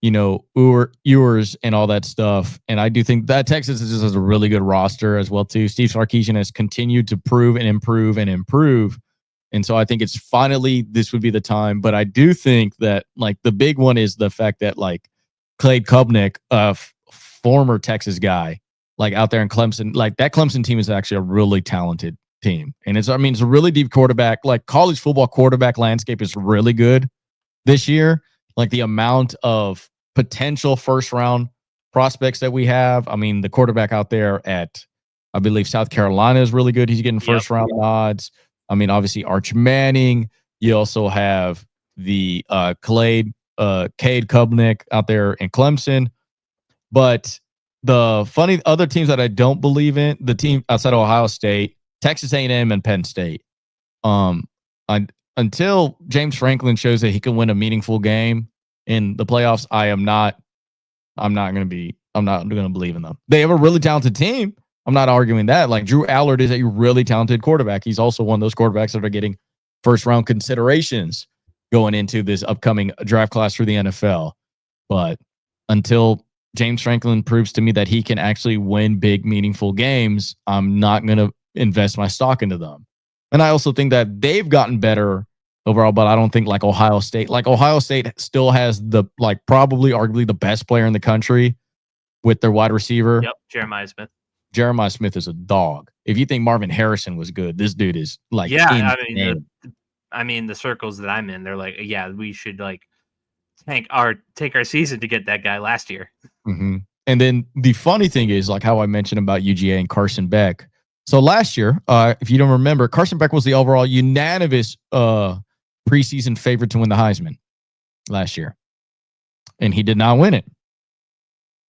Ewers and all that stuff. And I do think that Texas just has a really good roster as well, too. Steve Sarkisian has continued to prove and improve and improve. And so I think it's finally, this would be the time. But I do think that like the big one is the fact that like Kaleb Kubnik, a former Texas guy, like out there in Clemson, like that Clemson team is actually a really talented team. And it's a really deep quarterback, like college football quarterback landscape is really good this year. Like the amount of potential first round prospects that we have. I mean, the quarterback out there at, I believe South Carolina is really good. He's getting first round odds. I mean, obviously Arch Manning. You also have the Cade Kubnik out there in Clemson. But the funny other teams that I don't believe in, the team outside of Ohio State, Texas A&M, and Penn State. Until James Franklin shows that he can win a meaningful game in the playoffs, I'm not going to believe in them. They have a really talented team. I'm not arguing that. Like Drew Allard is a really talented quarterback. He's also one of those quarterbacks that are getting first round considerations going into this upcoming draft class for the NFL. But until James Franklin proves to me that he can actually win big, meaningful games, I'm not going to invest my stock into them. And I also think that they've gotten better overall, but I don't think like Ohio State still has the probably arguably the best player in the country with their wide receiver. Yep, Jeremiah Smith. Jeremiah Smith is a dog. If you think Marvin Harrison was good, this dude is like, yeah. I mean, the circles that I'm in, they're like, yeah, we should like take our season to get that guy last year. Mm-hmm. And then the funny thing is like how I mentioned about UGA and Carson Beck. So last year, if you don't remember, Carson Beck was the overall unanimous preseason favorite to win the Heisman last year, and he did not win it.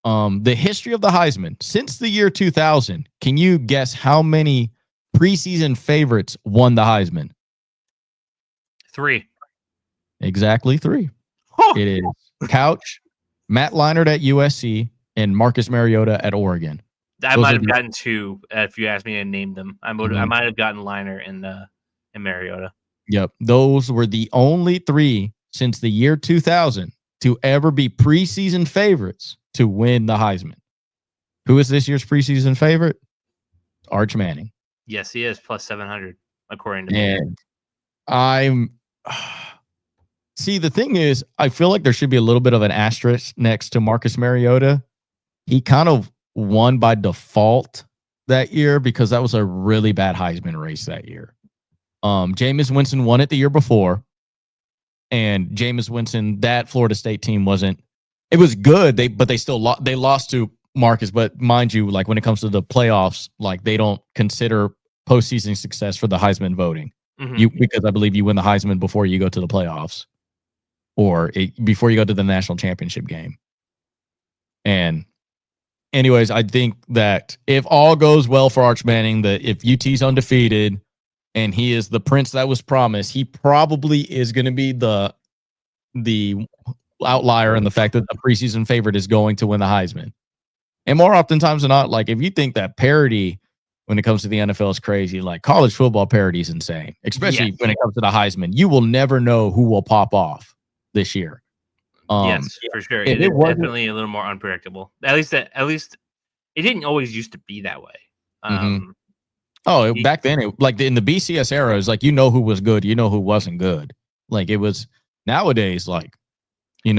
The history of the Heisman since the year 2000. Can you guess how many preseason favorites won the Heisman? 3. Exactly 3. It is Couch, Matt Leinart at USC, and Marcus Mariota at Oregon. I might have gotten 2 if you asked me to name them. I might have gotten Leinart and Mariota. Yep, those were the only 3 since the year 2000 to ever be preseason favorites to win the Heisman. Who is this year's preseason favorite? Arch Manning. Yes, he is plus 700 according to me. And see, the thing is, I feel like there should be a little bit of an asterisk next to Marcus Mariota. He kind of won by default that year because that was a really bad Heisman race that year. Jameis Winston won it the year before, and Jameis Winston, that Florida State team it was good. They still lost to Marcus. But mind you, like when it comes to the playoffs, like they don't consider postseason success for the Heisman voting. Mm-hmm. Because I believe you win the Heisman before you go to the playoffs, or before you go to the national championship game. And anyways, I think that if all goes well for Arch Manning, that if UT's undefeated and he is the prince that was promised, he probably is going to be the outlier in the fact that the preseason favorite is going to win the Heisman. And more oftentimes than not, like if you think that parity when it comes to the NFL is crazy, like college football parity is insane, especially when it comes to the Heisman. You will never know who will pop off this year. Yes, for sure. It is definitely a little more unpredictable. At least it didn't always used to be that way. Back then, like in the BCS era, it's like you know who was good, you know who wasn't good. Like it was nowadays, like you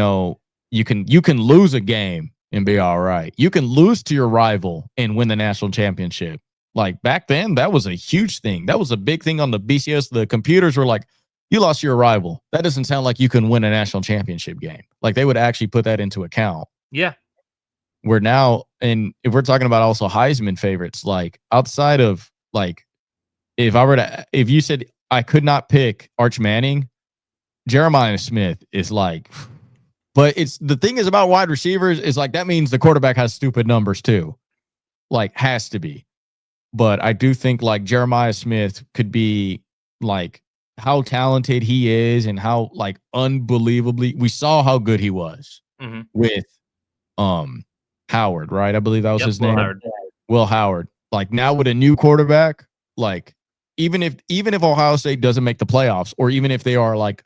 can lose a game and be all right. You can lose to your rival and win the national championship. Like back then, that was a huge thing. That was a big thing on the BCS. The computers were like, you lost to your rival. That doesn't sound like you can win a national championship game. Like they would actually put that into account. Yeah. We're now, and if we're talking about also Heisman favorites, like outside of like, if you said I could not pick Arch Manning, Jeremiah Smith is like, but it's the thing is about wide receivers is like, that means the quarterback has stupid numbers too. Like has to be. But I do think like Jeremiah Smith could be like how talented he is and how like unbelievably we saw how good he was with Howard, right? I believe that was his name. Will Howard. Like now with a new quarterback, like even if Ohio State doesn't make the playoffs, or even if they are like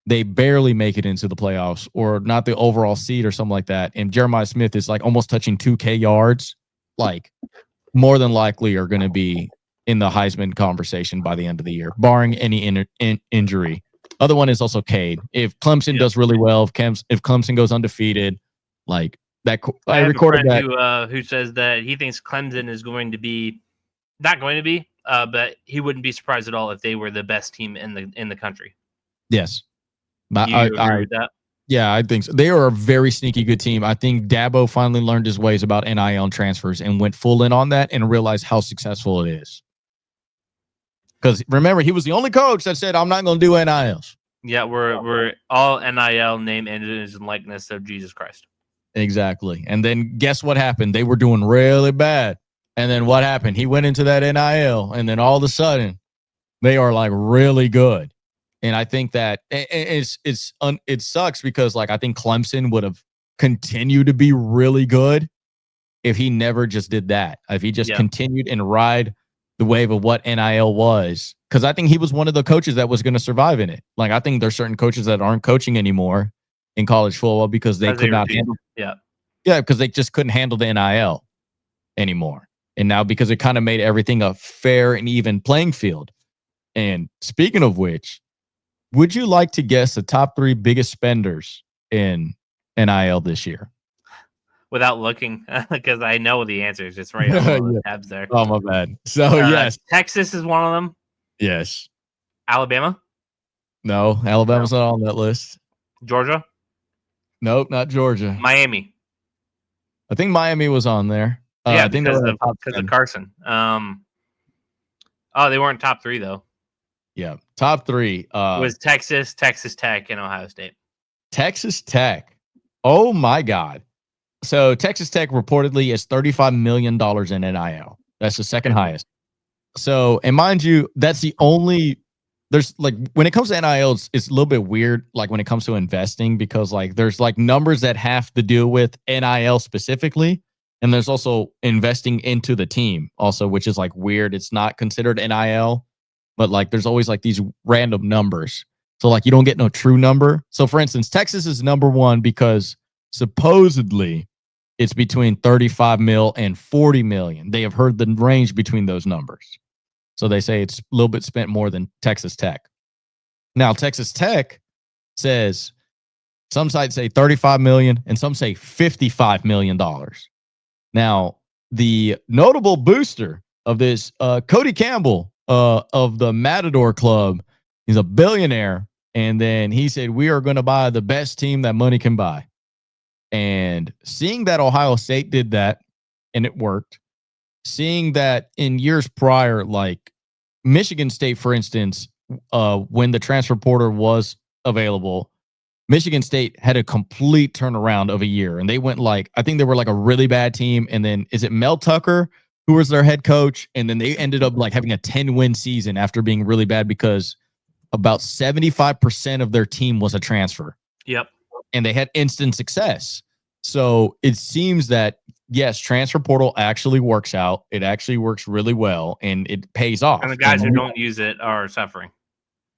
they barely make it into the playoffs or not the overall seed or something like that, and Jeremiah Smith is like almost touching 2K yards, like more than likely are going to be in the Heisman conversation by the end of the year, barring any injury. Other one is also Cade. If Clemson does really well, if Clemson goes undefeated, like that. I recorded that. Who says that he thinks Clemson is going to be not going to be, but he wouldn't be surprised at all if they were the best team in the country. Yes, do you agree with that? Yeah, I think so. They are a very sneaky good team. I think Dabo finally learned his ways about NIL and transfers and went full in on that and realized how successful it is. Because remember, he was the only coach that said, I'm not going to do NILs. Yeah, we're all NIL, name, image, and likeness of Jesus Christ. Exactly. And then guess what happened? They were doing really bad. And then what happened? He went into that NIL, and then all of a sudden, they are like really good. And I think that it sucks because like I think Clemson would have continued to be really good if he never just did that. If he just continued and ride the wave of what NIL was, because I think he was one of the coaches that was going to survive in it. Like I think there's certain coaches that aren't coaching anymore in college football because they could not handle. Yeah, because they just couldn't handle the NIL anymore. And now because it kind of made everything a fair and even playing field. And speaking of which, would you like to guess the top 3 biggest spenders in NIL this year? Without looking, because I know the answer is just right on the tabs there. Oh, my bad. So, yes. Texas is one of them. Yes. Alabama? No, Alabama's not on that list. Georgia? Nope, not Georgia. Miami? I think Miami was on there. I think because of Carson. They weren't top 3, though. Yeah, top 3. Was Texas, Texas Tech, and Ohio State. Texas Tech. Oh, my God. So Texas Tech reportedly is $35 million in NIL. That's the second highest. So, and mind you, that's the only, there's like, when it comes to NIL, it's a little bit weird, like when it comes to investing, because like there's like numbers that have to do with NIL specifically. And there's also investing into the team also, which is like weird. It's not considered NIL, but like there's always like these random numbers. So like you don't get no true number. So for instance, Texas is number 1 because supposedly it's between 35 mil and 40 million. They have heard the range between those numbers. So they say it's a little bit spent more than Texas Tech. Now, Texas Tech says, some sites say 35 million and some say $55 million. Now, the notable booster of this, Cody Campbell of the Matador Club, he's a billionaire. And then he said, we are going to buy the best team that money can buy. And seeing that Ohio State did that and it worked, seeing that in years prior, like Michigan State, for instance, when the transfer portal was available, Michigan State had a complete turnaround of a year. And they went like, I think they were like a really bad team. And then is it Mel Tucker who was their head coach? And then they ended up like having a 10-win season after being really bad because about 75% of their team was a transfer. Yep. And they had instant success. So it seems that, yes, transfer portal actually works out. It actually works really well, and it pays off. And the guys who don't use it are suffering.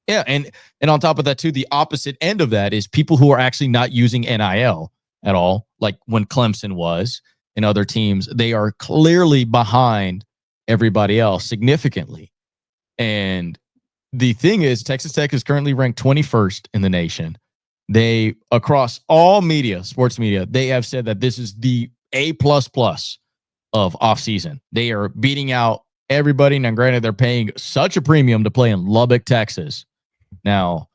Yeah, and on top of that, too, the opposite end of that is people who are actually not using NIL at all, like when Clemson was and other teams, they are clearly behind everybody else significantly. And the thing is, Texas Tech is currently ranked 21st in the nation. They, across all media, sports media, they have said that this is the A++ of offseason. They are beating out everybody. Now, granted, they're paying such a premium to play in Lubbock, Texas. Now,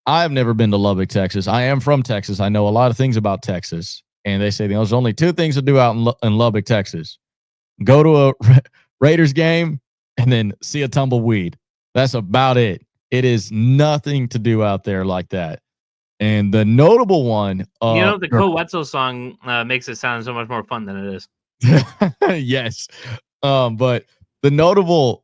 I've never been to Lubbock, Texas. I am from Texas. I know a lot of things about Texas. And they say there's only 2 things to do out in Lubbock, Texas. Go to a Raiders game and then see a tumbleweed. That's about it. It is nothing to do out there like that. And the notable one, the Cole Wetzel song makes it sound so much more fun than it is. Yes. But the notable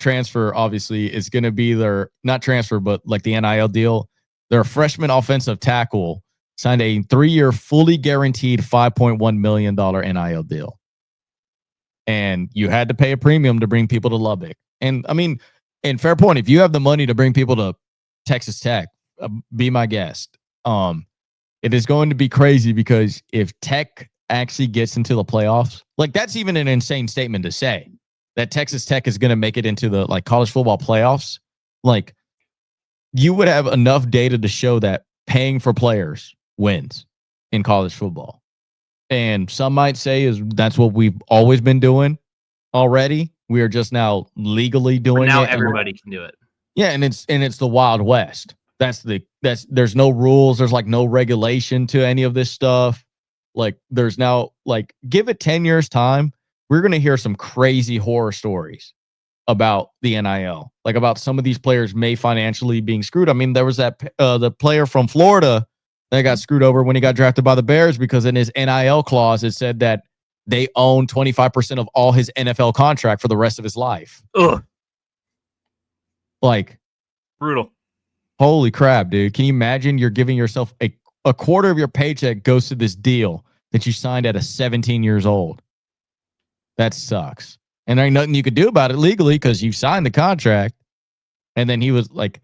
transfer, obviously, is going to be their, not transfer, but like the NIL deal. Their freshman offensive tackle signed a 3-year, fully guaranteed $5.1 million NIL deal. And you had to pay a premium to bring people to Lubbock. And I mean, and fair point, if you have the money to bring people to Texas Tech, be my guest. It is going to be crazy because if Tech actually gets into the playoffs, like that's even an insane statement to say that Texas Tech is going to make it into the like college football playoffs. Like you would have enough data to show that paying for players wins in college football. And some might say is that's what we've always been doing already. We are just now legally doing it. Now everybody can do it. Yeah, and it's the Wild West. There's no rules. There's like no regulation to any of this stuff. Like there's now like give it 10 years time. We're going to hear some crazy horror stories about the NIL, like about some of these players may financially being screwed. I mean, there was that the player from Florida They got screwed over when he got drafted by the Bears because in his NIL clause, it said that they own 25% of all his NFL contract for the rest of his life. Ugh. Like, brutal. Holy crap, dude. Can you imagine you're giving yourself a quarter of your paycheck goes to this deal that you signed at 17 years old? That sucks. And there ain't nothing you could do about it legally because you signed the contract. And then he was like,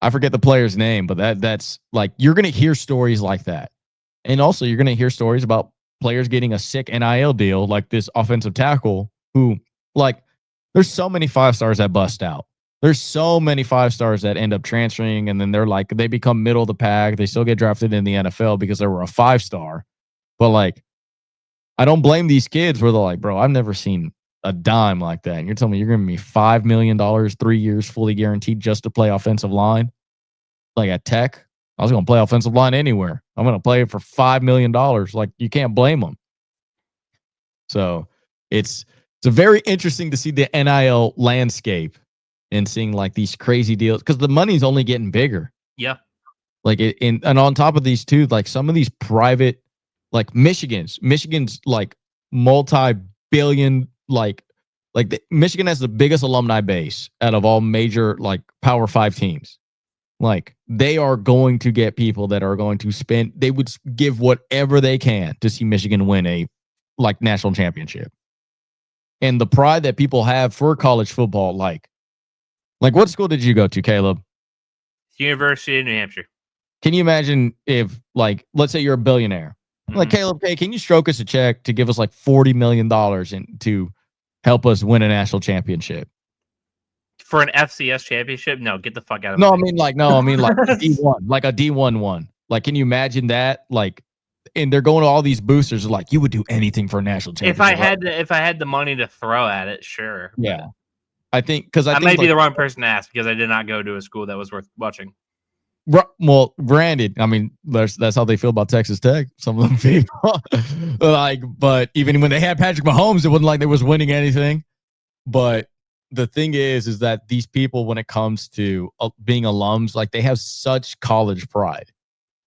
I forget the player's name, but that's like, you're going to hear stories like that. And also, you're going to hear stories about players getting a sick NIL deal, like this offensive tackle who, like, there's so many 5-stars that bust out. There's so many 5-stars that end up transferring, and then they're like, they become middle of the pack. They still get drafted in the NFL because they were a 5-star. But, like, I don't blame these kids where they're like, bro, I've never seen a dime like that. And you're telling me you're giving me $5 million, 3 years, fully guaranteed just to play offensive line? Like at Tech, I was going to play offensive line anywhere. I'm going to play it for $5 million. Like, you can't blame them. So it's very interesting to see the NIL landscape and seeing like these crazy deals because the money's only getting bigger. Yeah. Like and on top of these too, like some of these private, like Michigan's like multi-billion, like Michigan has the biggest alumni base out of all major like Power 5 teams. Like they are going to get people that are going to spend, they would give whatever they can to see Michigan win a like national championship. And the pride that people have for college football, like what school did you go to, Kaleb? University of New Hampshire. Can you imagine if, like, let's say you're a billionaire, like Kaleb, hey, can you stroke us a check to give us like $40 million to help us win a national championship? For an FCS championship? No, get the fuck out of No, I mean like D1, like a D1 one. Like, can you imagine that? Like, and they're going to all these boosters like, you would do anything for a national championship. If I had the money to throw at it, sure. Yeah. I think because I might be the wrong person to ask because I did not go to a school that was worth watching. Well, granted, I mean, that's how they feel about Texas Tech. Some of them people, like, but even when they had Patrick Mahomes, it wasn't like they was winning anything. But the thing is that these people, when it comes to being alums, like they have such college pride.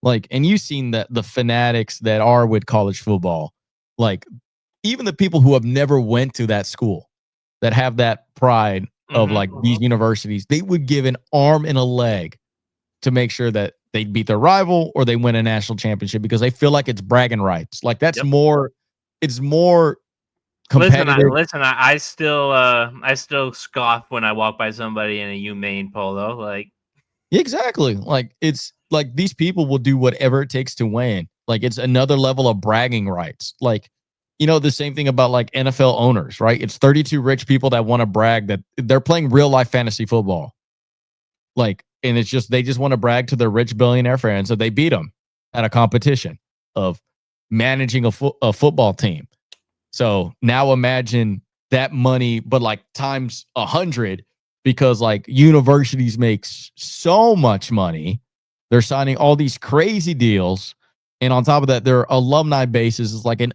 Like, and you've seen that the fanatics that are with college football, like even the people who have never went to that school that have that pride of like these universities, they would give an arm and a leg to make sure that they beat their rival or they win a national championship because they feel like it's bragging rights. Like that's more, it's more competitive. Listen, I still scoff when I walk by somebody in a UMaine polo. Like, exactly. Like it's like these people will do whatever it takes to win. Like it's another level of bragging rights. Like, you know, the same thing about like NFL owners, right? It's 32 rich people that want to brag that they're playing real life fantasy football. Like, and it's just, they just want to brag to their rich billionaire friends that they beat them at a competition of managing a football team. So now imagine that money, but like times 100 because like universities make so much money. They're signing all these crazy deals. And on top of that, their alumni basis is like an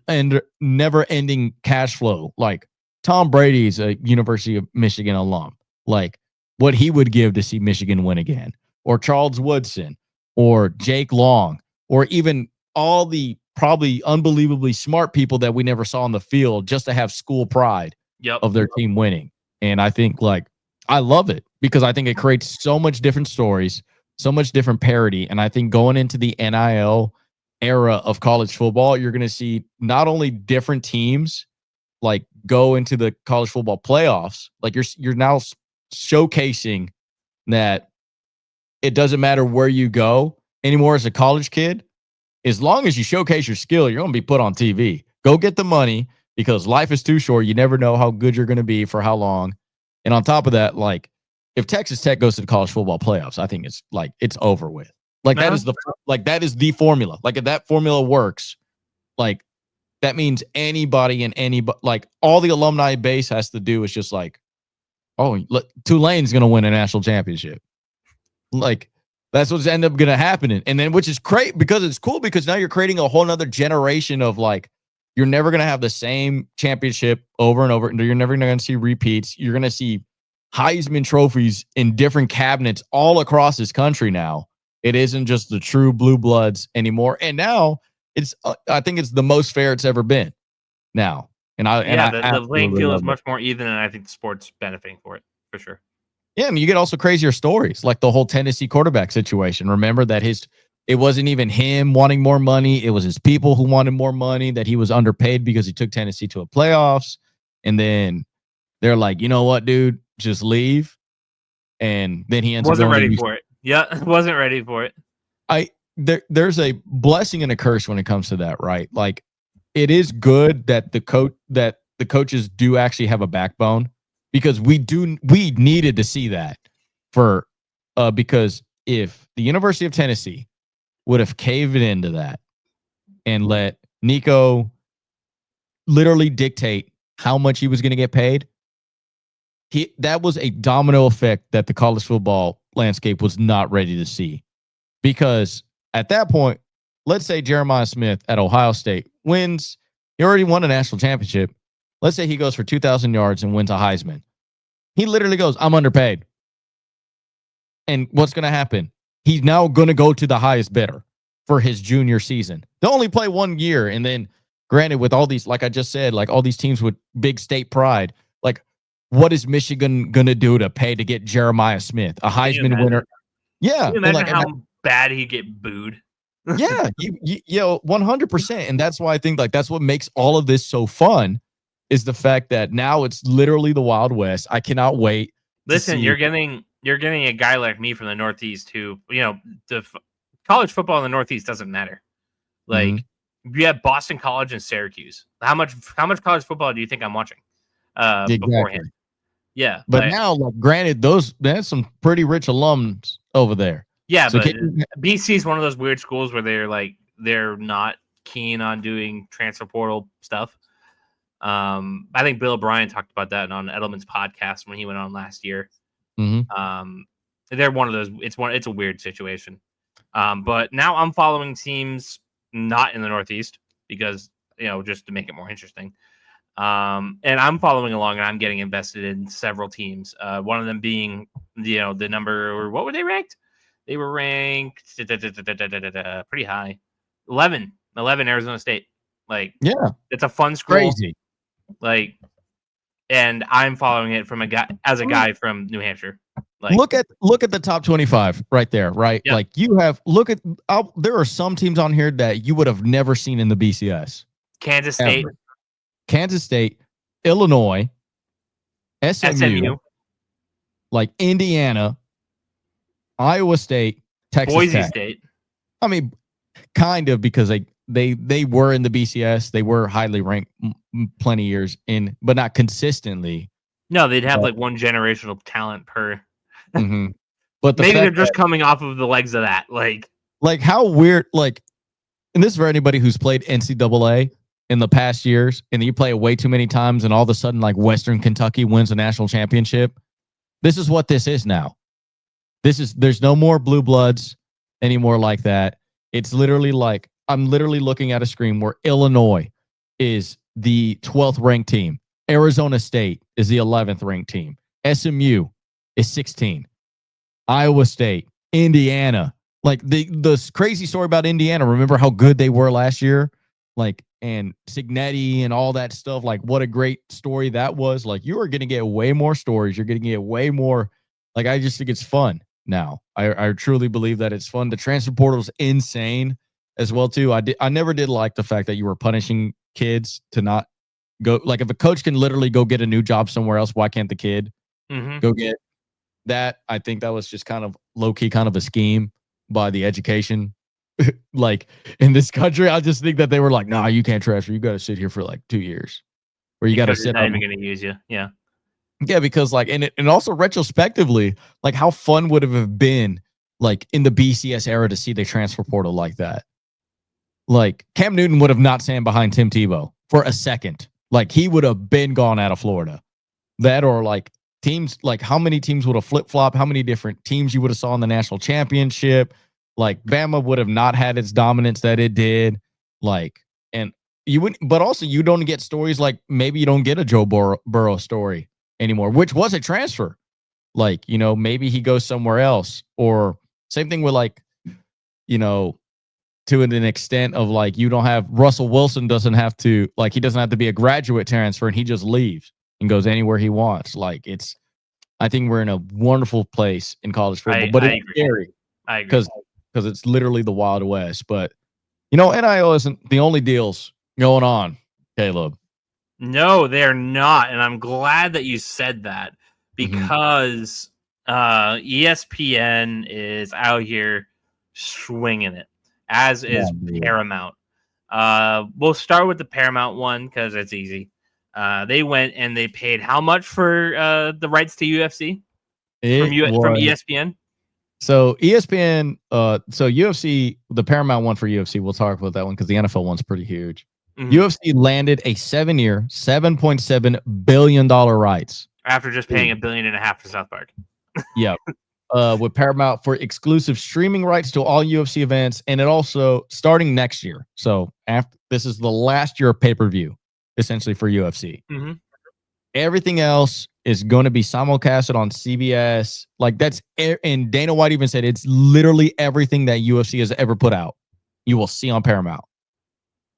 never ending cash flow. Like Tom Brady's a University of Michigan alum. Like, what he would give to see Michigan win again, or Charles Woodson, or Jake Long, or even all the probably unbelievably smart people that we never saw on the field just to have school pride of their team winning. And I think like, I love it because I think it creates so much different stories, so much different parity. And I think going into the NIL era of college football, you're going to see not only different teams like go into the college football playoffs, like you're now showcasing that it doesn't matter where you go anymore as a college kid. As long as you showcase your skill, you're going to be put on TV. Go get the money because life is too short. You never know how good you're going to be for how long. And on top of that, like if Texas Tech goes to the college football playoffs, I think it's like it's over with. Like that is the formula. Like if that formula works, like that means anybody and anybody, like all the alumni base has to do is just like, oh, look, Tulane's going to win a national championship. Like, that's what's end up going to happen. And then, which is great because it's cool because now you're creating a whole nother generation of like, you're never going to have the same championship over and over. You're never going to see repeats. You're going to see Heisman trophies in different cabinets all across this country now It isn't just the true blue bloods anymore. And now I think it's the most fair it's ever been now. The playing field is much more even, and I think the sport's benefiting for it for sure. Yeah, and you get also crazier stories like the whole Tennessee quarterback situation. Remember that it wasn't even him wanting more money; it was his people who wanted more money. That he was underpaid because he took Tennessee to a playoffs, and then they're like, you know what, dude, just leave. And then he ends up wasn't ready for it. Yeah, wasn't ready for it. There's a blessing and a curse when it comes to that, right? Like, it is good that the coaches do actually have a backbone, because we needed to see that because if the University of Tennessee would have caved into that and let Nico literally dictate how much he was going to get paid, that was a domino effect that the college football landscape was not ready to see. Because at that point, let's say Jeremiah Smith at Ohio State wins. He already won a national championship. Let's say he goes for 2,000 yards and wins a Heisman. He literally goes, I'm underpaid. And what's going to happen? He's now going to go to the highest bidder for his junior season. They'll only play 1 year. And then, granted, with all these, like I just said, like all these teams with big state pride, like, what is Michigan going to do to pay to get Jeremiah Smith, a Heisman winner? Yeah. Can you imagine how bad he'd get booed? Yeah, 100%. And that's why I think, like, that's what makes all of this so fun, is the fact that now it's literally the Wild West. I cannot wait. Listen, you're getting a guy like me from the Northeast who, the college football in the Northeast doesn't matter. Like, you have Boston College and Syracuse. How much college football do you think I'm watching beforehand? Yeah, but now, like, granted, there's some pretty rich alums over there. Yeah, so but BC is one of those weird schools where they're not keen on doing transfer portal stuff. I think Bill O'Brien talked about that on Edelman's podcast when he went on last year. They're one of those. It's a weird situation. But now I'm following teams not in the Northeast because just to make it more interesting. And I'm following along, and I'm getting invested in several teams. One of them being the number, what were they ranked? They were ranked pretty high. 11 Arizona State. Like, yeah, it's a fun school. Crazy. Like, and I'm following it from a guy from New Hampshire. Like, look at the top 25 right there, right? Yeah. Like, there are some teams on here that you would have never seen in the BCS. Kansas State, Illinois, SMU, like Indiana, Iowa State, Texas Boise Tech. State. I mean, kind of, because they were in the BCS. They were highly ranked plenty of years in, but not consistently. No, they'd have like one generational talent per. But maybe they're just coming off of the legs of that. Like how weird. Like, and this is for anybody who's played NCAA in the past years, and you play it way too many times, and all of a sudden, like, Western Kentucky wins a national championship. This is what this is now. There's no more blue bloods anymore like that. It's literally like, I'm literally looking at a screen where Illinois is the 12th ranked team. Arizona State is the 11th ranked team. SMU is 16. Iowa State, Indiana. Like, the crazy story about Indiana, remember how good they were last year? Like, and Signetti and all that stuff. Like, what a great story that was. Like, you are going to get way more stories. You're going to get way more. Like, I just think it's fun now. I truly believe that it's fun. The transfer portal is insane as well too. I never did like the fact that you were punishing kids to not go. Like, if a coach can literally go get a new job somewhere else, why can't the kid go get that? I think that was just kind of low key, kind of a scheme by the education. Like, in this country, I just think that they were like, nah, you can't transfer. You got to sit here for like 2 years, or you got to sit. Not even going to use you. Yeah. Yeah, because like, and also retrospectively, like, how fun would it have been, like, in the BCS era to see the transfer portal like that? Like, Cam Newton would have not stand behind Tim Tebow for a second. Like, he would have been gone out of Florida. That, or like teams, like how many teams would have flip flop? How many different teams you would have saw in the national championship? Like, Bama would have not had its dominance that it did. Like, and you wouldn't, but also you don't get stories like, maybe you don't get a Joe Burrow story anymore, which was a transfer. Like, maybe he goes somewhere else, or same thing with like to an extent of like you don't have Russell Wilson doesn't have to like he doesn't have to be a graduate transfer and he just leaves and goes anywhere he wants. Like I think we're in a wonderful place in college football, but it's scary. I agree because it's literally the Wild West. But NIL isn't the only deals going on, Kaleb. No, they're not, and I'm glad that you said that because ESPN is out here swinging it, as is Paramount. We'll start with the Paramount one because it's easy. They went and they paid how much for the rights to UFC from ESPN? So ESPN, so UFC, the Paramount one for UFC, we'll talk about that one because the NFL one's pretty huge. UFC landed a 7-year, $7.7 billion rights. After just paying $1.5 billion for South Park. Yeah. With Paramount for exclusive streaming rights to all UFC events, and it also starting next year. So this is the last year of pay-per-view, essentially for UFC. Everything else is going to be simulcasted on CBS. Like and Dana White even said it's literally everything that UFC has ever put out. You will see on Paramount.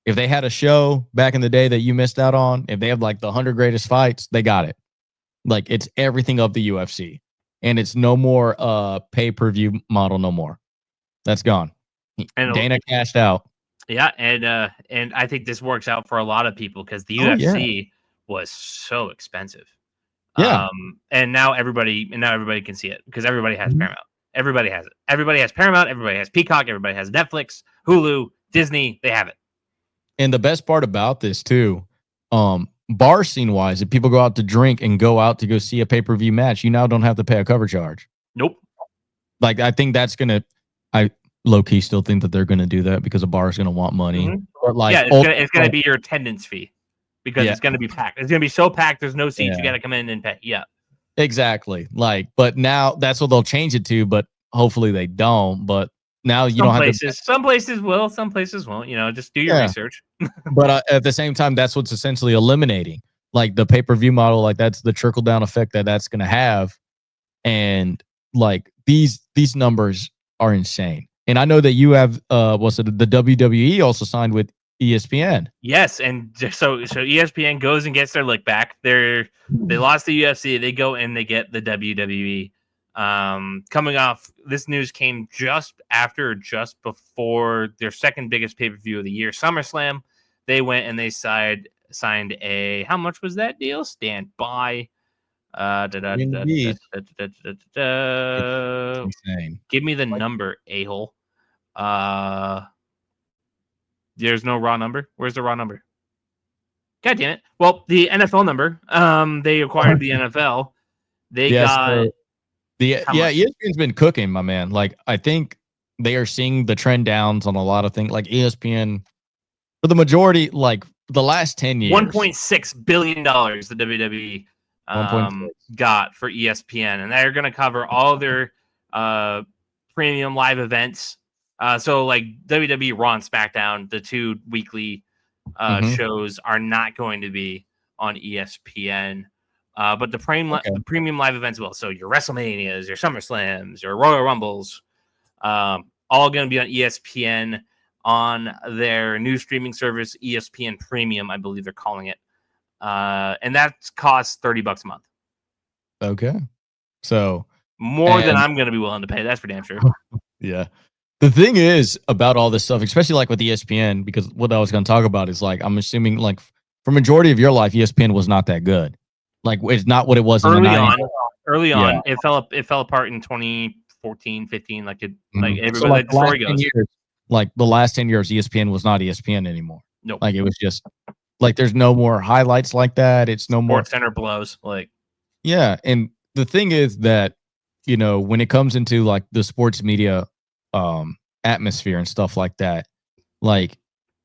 If they had a show back in the day that you missed out on, if they have like the 100 greatest fights, they got it. Like it's everything of the UFC. And it's no more pay-per-view model no more. That's gone. And Dana cashed out. Yeah, and I think this works out for a lot of people because the UFC was so expensive. Yeah. And now everybody can see it because everybody has Paramount. Everybody has it. Everybody has Paramount, everybody has Peacock, everybody has Netflix, Hulu, Disney, they have it. And the best part about this too, bar scene wise, if people go out to drink and go out to go see a pay-per-view match, you now don't have to pay a cover charge. Nope. Like I think I low-key still think that they're gonna do that because a bar is gonna want money. But like it's gonna be your attendance fee because it's gonna be packed. It's gonna be so packed there's no seats, you gotta come in and pay. Yeah. Exactly. Like, but now that's what they'll change it to, but hopefully they don't. But now you don't have to. Some places will, some places won't. Just do your research. But at the same time, that's what's essentially eliminating, like the pay-per-view model. Like that's the trickle-down effect that's going to have, and like these numbers are insane. And I know that you have the WWE also signed with ESPN. Yes, and so ESPN goes and gets their lick back. They lost the UFC. They go and they get the WWE. Coming off, this news came just before their second biggest pay-per-view of the year, SummerSlam. They went and they signed a, how much was that deal? Stand by. Insane. Give me the number, a-hole. There's no raw number. Where's the raw number? God damn it. Well, the NFL number. They acquired the NFL. They got... ESPN's been cooking, my man. Like, I think they are seeing the trend downs on a lot of things. Like ESPN, for the majority, like the last 10 years, $1.6 billion the WWE got for ESPN, and they're going to cover all their premium live events. So, like WWE Raw and SmackDown, the two weekly shows are not going to be on ESPN. But the premium live events will. So your WrestleManias, your SummerSlams, your Royal Rumbles, all going to be on ESPN on their new streaming service, ESPN Premium, I believe they're calling it. And that costs $30 a month. Okay. So more than I'm going to be willing to pay. That's for damn sure. Yeah. The thing is about all this stuff, especially like with ESPN, because what I was going to talk about is like, I'm assuming like for majority of your life, ESPN was not that good. Like it's not what it was in the 90s. Early on, it fell apart in 2014, 15. Like everybody, so like the story goes. Like the last 10 years, ESPN was not ESPN anymore. Nope. Like it was just like there's no more highlights like that. It's no more. SportsCenter blows. Like, yeah, and the thing is that when it comes into like the sports media atmosphere and stuff like that, like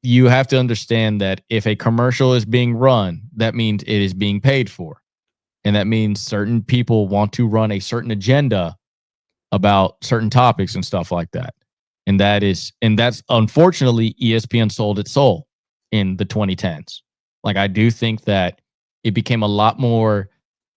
you have to understand that if a commercial is being run, that means it is being paid for. And that means certain people want to run a certain agenda about certain topics and stuff like that. And that's unfortunately ESPN sold its soul in the 2010s. Like I do think that it became a lot more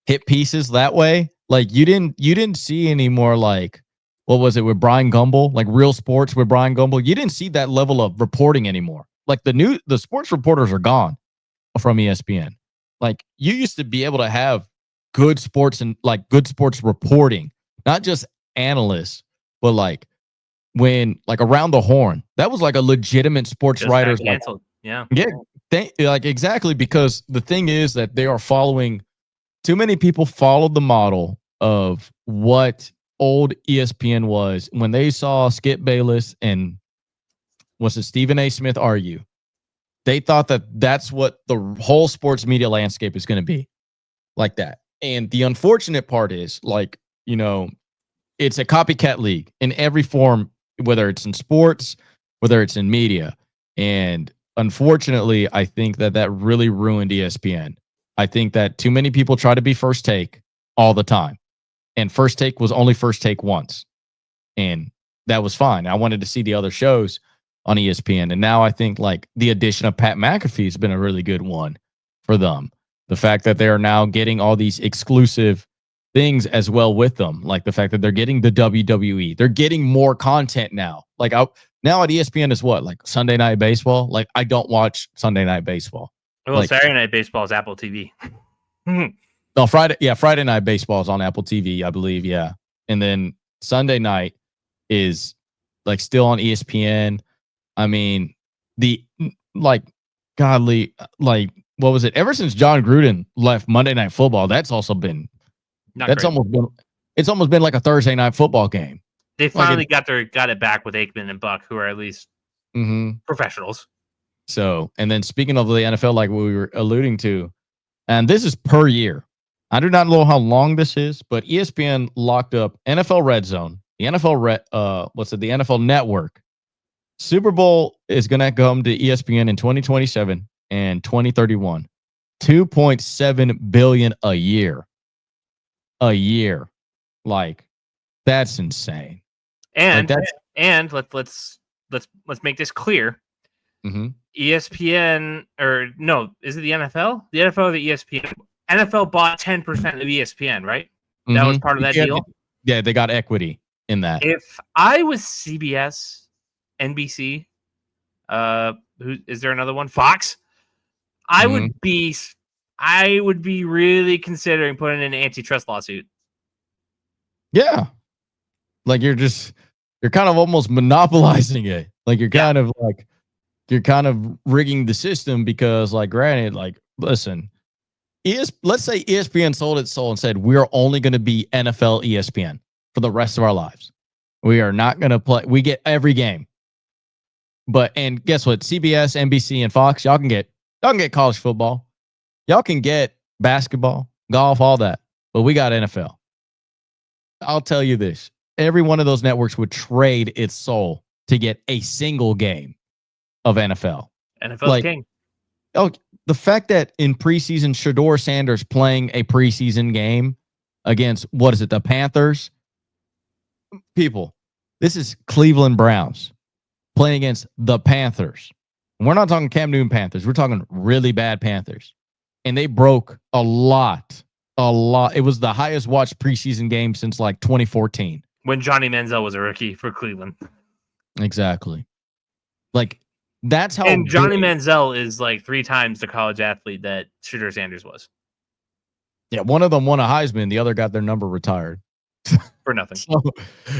hit pieces that way. Like you didn't see any more like what was it with Brian Gumbel, like Real Sports with Brian Gumbel. You didn't see that level of reporting anymore. Like the sports reporters are gone from ESPN. Like you used to be able to have good sports and like good sports reporting, not just analysts, but like when like Around the Horn, that was like a legitimate sports just writers. Canceled. Like, like exactly, because the thing is that they are following. Too many people followed the model of what old ESPN was when they saw Skip Bayless and was it Stephen A. Smith argue. They thought that that's what the whole sports media landscape is going to be, like that. And the unfortunate part is, like, you know, it's a copycat league in every form, whether it's in sports, whether it's in media. And unfortunately, I think that that really ruined ESPN. I think that too many people try to be First Take all the time. And First Take was only First Take once. And that was fine. I wanted to see the other shows on ESPN. And now I think like the addition of Pat McAfee has been a really good one for them. The fact that they are now getting all these exclusive things as well with them, like the fact that they're getting the WWE, they're getting more content now. Like now at ESPN is what, like Sunday Night Baseball. Like I don't watch Sunday Night Baseball. Well, like, Saturday Night Baseball is Apple TV. No, Friday Night Baseball is on Apple TV, I believe. Yeah, and then Sunday night is like still on ESPN. I mean, the like godly, like what was it? Ever since John Gruden left Monday Night Football, that's also been it's almost been like a Thursday night football game. They finally got it back with Aikman and Buck, who are at least professionals. So, and then speaking of the NFL, like we were alluding to, and this is per year. I do not know how long this is, but ESPN locked up NFL Red Zone, the NFL the NFL Network. Super Bowl is going to come to ESPN in 2027 and 2031. 2.7 billion a year. A year. Like that's insane. And like and let's make this clear. ESPN or no, is it the NFL? The NFL or the ESPN? NFL bought 10% of ESPN, right? That was part of that deal. Yeah, they got equity in that. If I was CBS, NBC, who is there another one? Fox. I would be really considering putting in an antitrust lawsuit. Yeah. Like you're kind of almost monopolizing it. Like you're kind of rigging the system because, like, granted, like, listen, let's say ESPN sold its soul and said, we're only going to be NFL ESPN for the rest of our lives. We are not going to play. We get every game. And guess what? CBS, NBC, and Fox, y'all can get college football. Y'all can get basketball, golf, all that. But we got NFL. I'll tell you this. Every one of those networks would trade its soul to get a single game of NFL. NFL's king. Oh, the fact that in preseason, Shedeur Sanders playing a preseason game against, what is it, the Panthers? People, this is Cleveland Browns playing against the Panthers. We're not talking Cam Newton Panthers. We're talking really bad Panthers. And they broke a lot. It was the highest watched preseason game since like 2014. When Johnny Manziel was a rookie for Cleveland. Exactly. Like, that's how. And Johnny Manziel is like 3 times the college athlete that Shedeur Sanders was. Yeah, one of them won a Heisman. The other got their number retired. For nothing. So,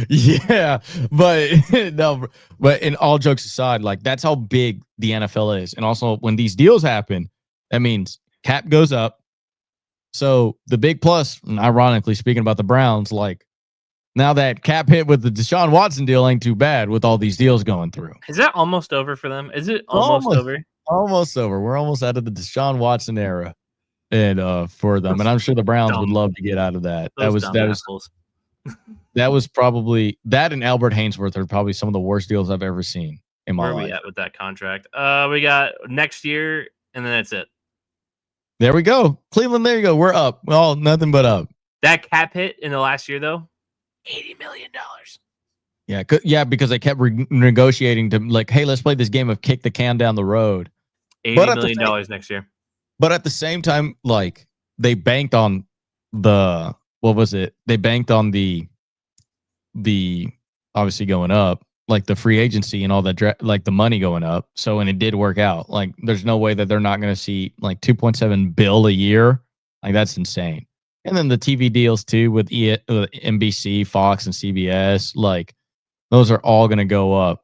yeah, but no, but in all jokes aside, like that's how big the NFL is. And also when these deals happen, that means cap goes up. So the big plus, and ironically speaking about the Browns, like now that cap hit with the Deshaun Watson deal ain't too bad with all these deals going through. Is that almost over for them? Is it almost over? Almost over. We're almost out of the Deshaun Watson era. And for them. And I'm sure the Browns would love to get out of that. That was probably that, and Albert Hainsworth are probably some of the worst deals I've ever seen in my life. Where are we at with that contract? We got next year, and then that's it. There we go. Cleveland, there you go. We're up. Well, nothing but up. That cap hit in the last year, though, $80 million. Yeah, because they kept negotiating to like, hey, let's play this game of kick the can down the road. $80 million next year. But at the same time, like they banked on the what was it? They banked on the obviously going up, like the free agency and all that, like the money going up. So, and it did work out. Like, there's no way that they're not going to see like 2.7 bill a year. Like, that's insane. And then the TV deals too with NBC, Fox, and CBS. Like, those are all going to go up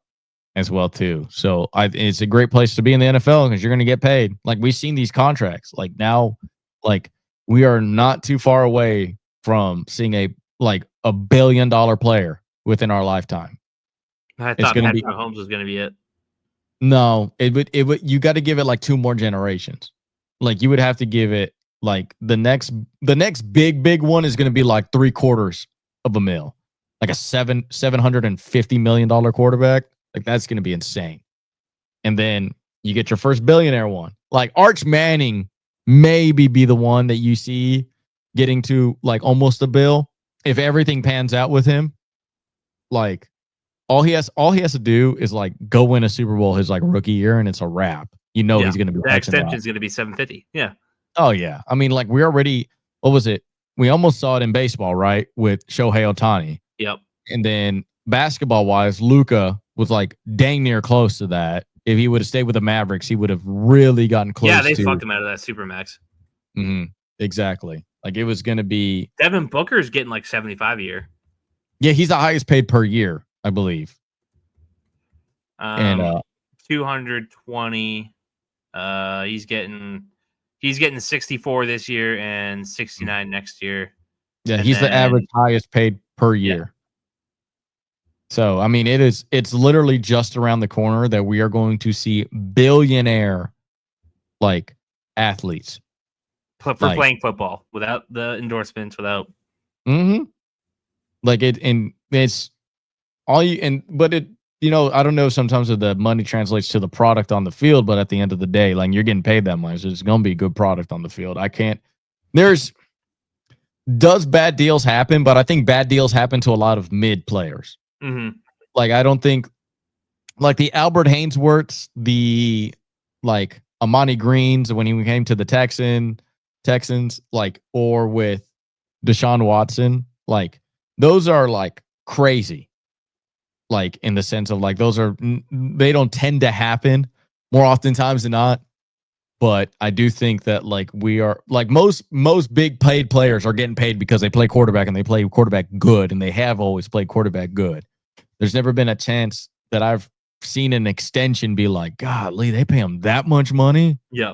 as well too. So, it's a great place to be in the NFL because you're going to get paid. Like, we've seen these contracts. Like now, like we are not too far away from seeing a $1 billion player within our lifetime. I thought Patrick Mahomes was going to be it. No, it would. You got to give it like 2 more generations. Like you would have to give it like the next big one is going to be like $750 million, like a $750 million quarterback. Like that's going to be insane. And then you get your first billionaire one. Like Arch Manning maybe be the one that you see getting to like almost a bill if everything pans out with him. Like all he has to do is like go win a Super Bowl his like rookie year, and it's a wrap. You know he's going to be. That extension is going to be $750. Yeah. Oh yeah. I mean, like we already. What was it? We almost saw it in baseball, right? With Shohei Ohtani. Yep. And then basketball wise, Luka was like dang near close to that. If he would have stayed with the Mavericks, he would have really gotten close. Yeah, they fucked him out of that Supermax. Mm-hmm. Exactly. Like it was going to be. Devin Booker's getting like 75 a year. Yeah, he's the highest paid per year, I believe. And 220. He's getting 64 this year and 69 next year. Yeah, and he's the average highest paid per year. Yeah. So, I mean, it's literally just around the corner that we are going to see billionaire like athletes for playing football without the endorsements, without. Mm-hmm. Like it's all you but it, you know, I don't know sometimes if the money translates to the product on the field, but at the end of the day, like you're getting paid that much. So it's going to be a good product on the field. Does bad deals happen? But I think bad deals happen to a lot of mid players. Mm-hmm. Like, I don't think like the Albert Hainsworths, the like Amani Greens when he came to the Texans, like, or with Deshaun Watson, like those are like crazy. Like in the sense of like they don't tend to happen more oftentimes than not. But I do think that like we are like most big paid players are getting paid because they play quarterback and they play quarterback good, and they have always played quarterback good. There's never been a chance that I've seen an extension be like, golly, they pay him that much money. Yeah.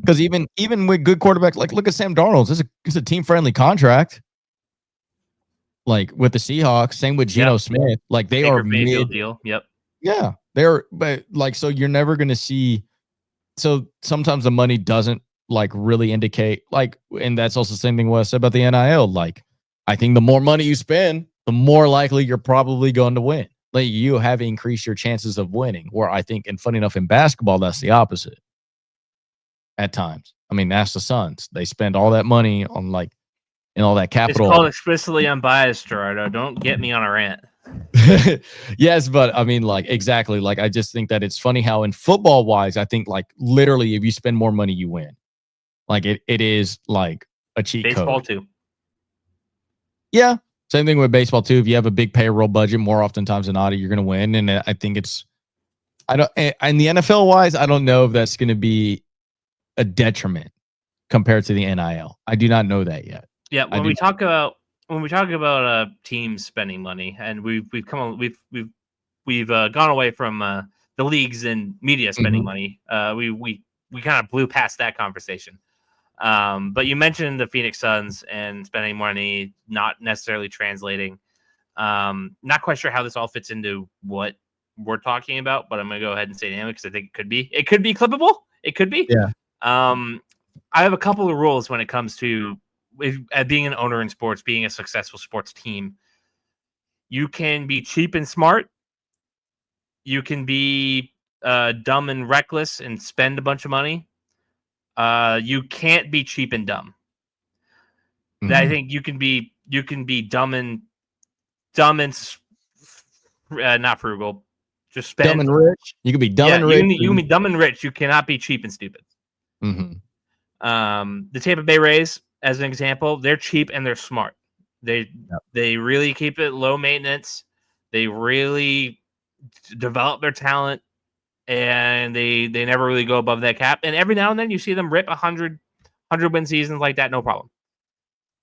Because even with good quarterbacks, like look at Sam Darnold. It's a team friendly contract. Like with the Seahawks, same with Geno Smith. Like they are mid deal. Yep. Yeah, but like so you're never gonna see. So sometimes the money doesn't like really indicate like, and that's also the same thing what I said about the NIL. Like I think the more money you spend, the more likely you're probably going to win. Like you have increased your chances of winning. Where I think, and funny enough, in basketball, that's the opposite. At times, I mean, that's the Suns. They spend all that money on like. And all that capital. It's called Explicitly Unbiased, Gerardo. Don't get me on a rant. Yes, but I mean, like, exactly. Like, I just think that it's funny how in football wise, I think like literally if you spend more money, you win. Like it is like a cheat code. Baseball too. Yeah. Same thing with baseball too. If you have a big payroll budget, more oftentimes than not, you're going to win. And I think in the NFL wise, I don't know if that's going to be a detriment compared to the NIL. I do not know that yet. Yeah, when we talk about teams spending money, and we've gone away from the leagues and media spending money. We kind of blew past that conversation. But you mentioned the Phoenix Suns and spending money, not necessarily translating. Not quite sure how this all fits into what we're talking about, but I'm going to go ahead and say it because I think it could be clippable. It could be. Yeah. I have a couple of rules when it comes to being an owner in sports, being a successful sports team. You can be cheap and smart. You can be dumb and reckless and spend a bunch of money. You can't be cheap and dumb. Mm-hmm. I think you can be dumb and not frugal. Just spend. Dumb and rich. You can be dumb and rich. You can be dumb and rich. You cannot be cheap and stupid. Mm-hmm. The Tampa Bay Rays, as an example, they're cheap and they're smart. They really keep it low maintenance. They really develop their talent, and they never really go above that cap. And every now and then you see them rip 100 win seasons like that, no problem.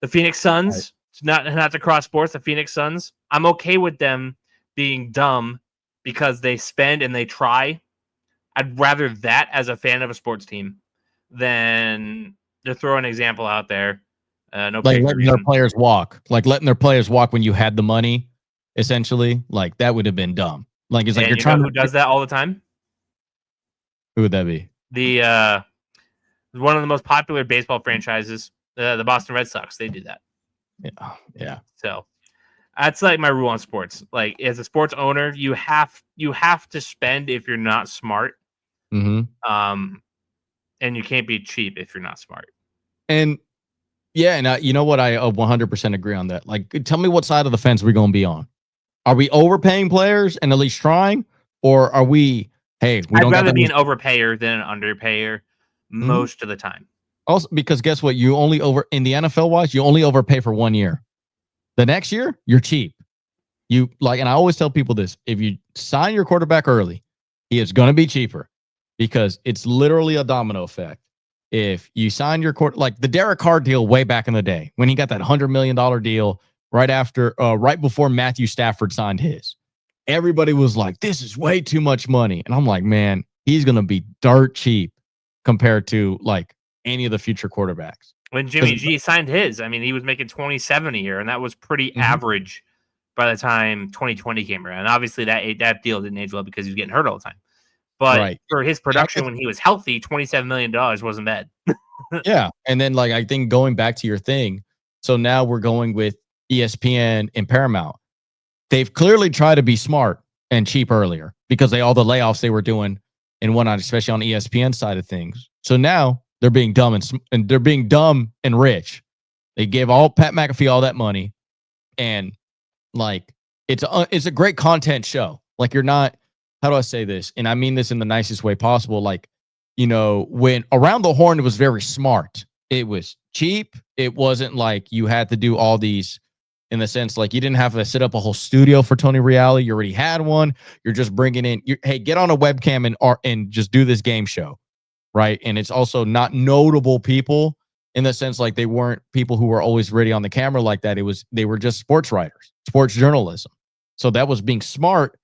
The Phoenix Suns, not to cross sports, the Phoenix Suns, I'm okay with them being dumb because they spend and they try. I'd rather that as a fan of a sports team than to throw an example out there. No, like letting their players walk, letting their players walk when you had the money, essentially. Like that would have been dumb. Like it's like you're trying. Who does that all the time? Who would that be? The one of the most popular baseball franchises, the Boston Red Sox. They do that. Yeah. So that's like my rule on sports. Like as a sports owner, you have to spend if you're not smart. Mm-hmm. And you can't be cheap if you're not smart. And yeah, and you know what? I 100% agree on that. Like, tell me what side of the fence we're going to be on. Are we overpaying players and at least trying, or are we? Hey, I'd rather be an overpayer than an underpayer most of the time. Also, because guess what? You only in the NFL wise, you only overpay for 1 year. The next year, you're cheap. And I always tell people this: if you sign your quarterback early, he is going to be cheaper because it's literally a domino effect. If you sign your like the Derek Carr deal way back in the day when he got that $100 million deal right before Matthew Stafford signed his, everybody was like, "This is way too much money," and I'm like, "Man, he's going to be dirt cheap compared to like any of the future quarterbacks." When Jimmy G signed his, I mean, he was making 27 a year, and that was pretty average by the time 2020 came around. And obviously, that deal didn't age well because he was getting hurt all the time. But for his production when he was healthy, $27 million wasn't bad. Yeah. And then, I think going back to your thing, so now we're going with ESPN and Paramount. They've clearly tried to be smart and cheap earlier because all the layoffs they were doing and whatnot, especially on ESPN side of things. So now they're being dumb and they're being dumb and rich. They gave Pat McAfee all that money, and it's a great content show. Like you're not. How do I say this? And I mean this in the nicest way possible. Like, when Around the Horn, it was very smart. It was cheap. It wasn't like you had to do all these in the sense like you didn't have to set up a whole studio for Tony Reali. You already had one. You're just bringing in, hey, get on a webcam and just do this game show, right? And it's also not notable people in the sense like they weren't people who were always ready on the camera like that. They were just sports writers, sports journalism. So that was being smart.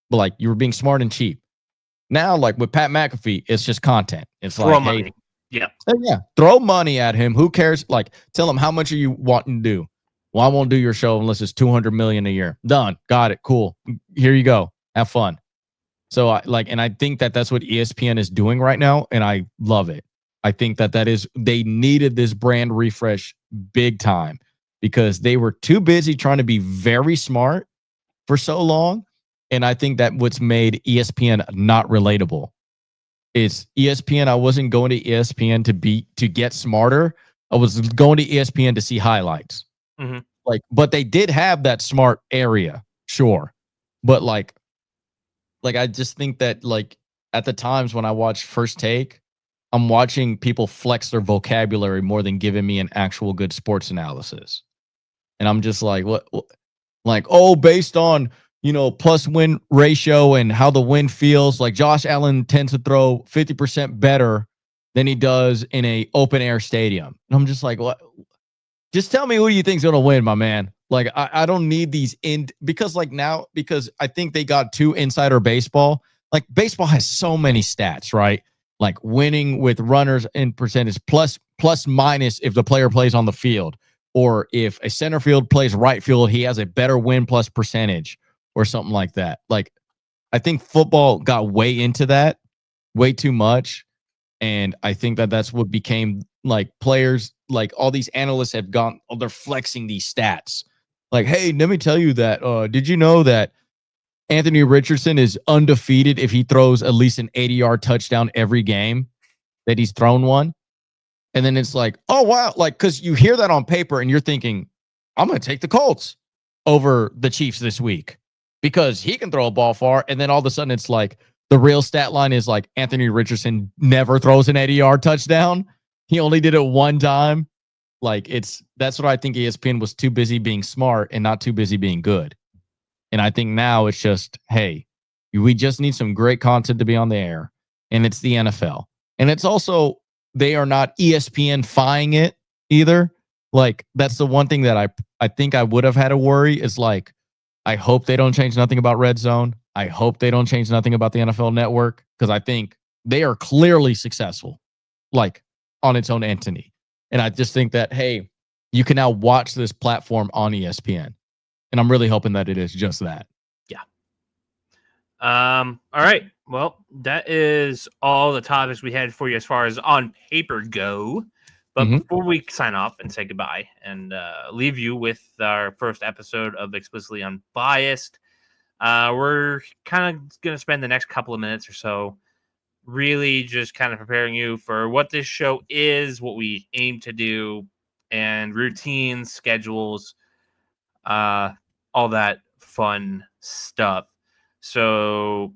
But like you were being smart and cheap. Now, like with Pat McAfee, it's just content. It's throw like, money. Hey, throw money at him. Who cares? Like, tell him how much are you wanting to do? Well, I won't do your show unless it's $200 million a year. Done. Got it. Cool. Here you go. Have fun. So and I think that's what ESPN is doing right now, and I love it. I think they needed this brand refresh big time because they were too busy trying to be very smart for so long. And I think that what's made ESPN not relatable is ESPN. I wasn't going to ESPN to get smarter. I was going to ESPN to see highlights. Mm-hmm. But they did have that smart area, sure. But I just think that at the times when I watch First Take, I'm watching people flex their vocabulary more than giving me an actual good sports analysis. And I'm just like, what? Based on plus win ratio and how the wind feels, like Josh Allen tends to throw 50% better than he does in a open air stadium. And I'm just like, what? Just tell me who you think's going to win, my man. Like, I don't need these because I think they got too insider baseball. Like baseball has so many stats, right? Like winning with runners in percentage plus minus if the player plays on the field, or if a center field plays right field, he has a better win plus percentage or something like that. Like, I think football got way into that, way too much. And I think that's what became players, all these analysts have gone, they're flexing these stats. Like, hey, let me tell you that, did you know that Anthony Richardson is undefeated if he throws at least an 80-yard touchdown every game that he's thrown one? And then it's like, oh, wow. Because you hear that on paper and you're thinking, I'm going to take the Colts over the Chiefs this week because he can throw a ball far. And then all of a sudden it's like the real stat line is like Anthony Richardson never throws an 80-yard touchdown. He only did it one time. That's what I think ESPN was too busy being smart and not too busy being good. And I think now it's just, hey, we just need some great content to be on the air. And it's the NFL. And it's also, they are not ESPN-fying it either. Like, that's the one thing that I think I would have had a worry is like, I hope they don't change nothing about Red Zone. I hope they don't change nothing about the NFL Network, because I think they are clearly successful, like on its own entity. And I just think that, hey, you can now watch this platform on ESPN. And I'm really hoping that it is just that. Yeah. All right. Well, that is all the topics we had for you as far as on paper go. But before we sign off and say goodbye and leave you with our first episode of Explicitly Unbiased, we're kind of going to spend the next couple of minutes or so really just kind of preparing you for what this show is, what we aim to do, and routines, schedules, all that fun stuff. So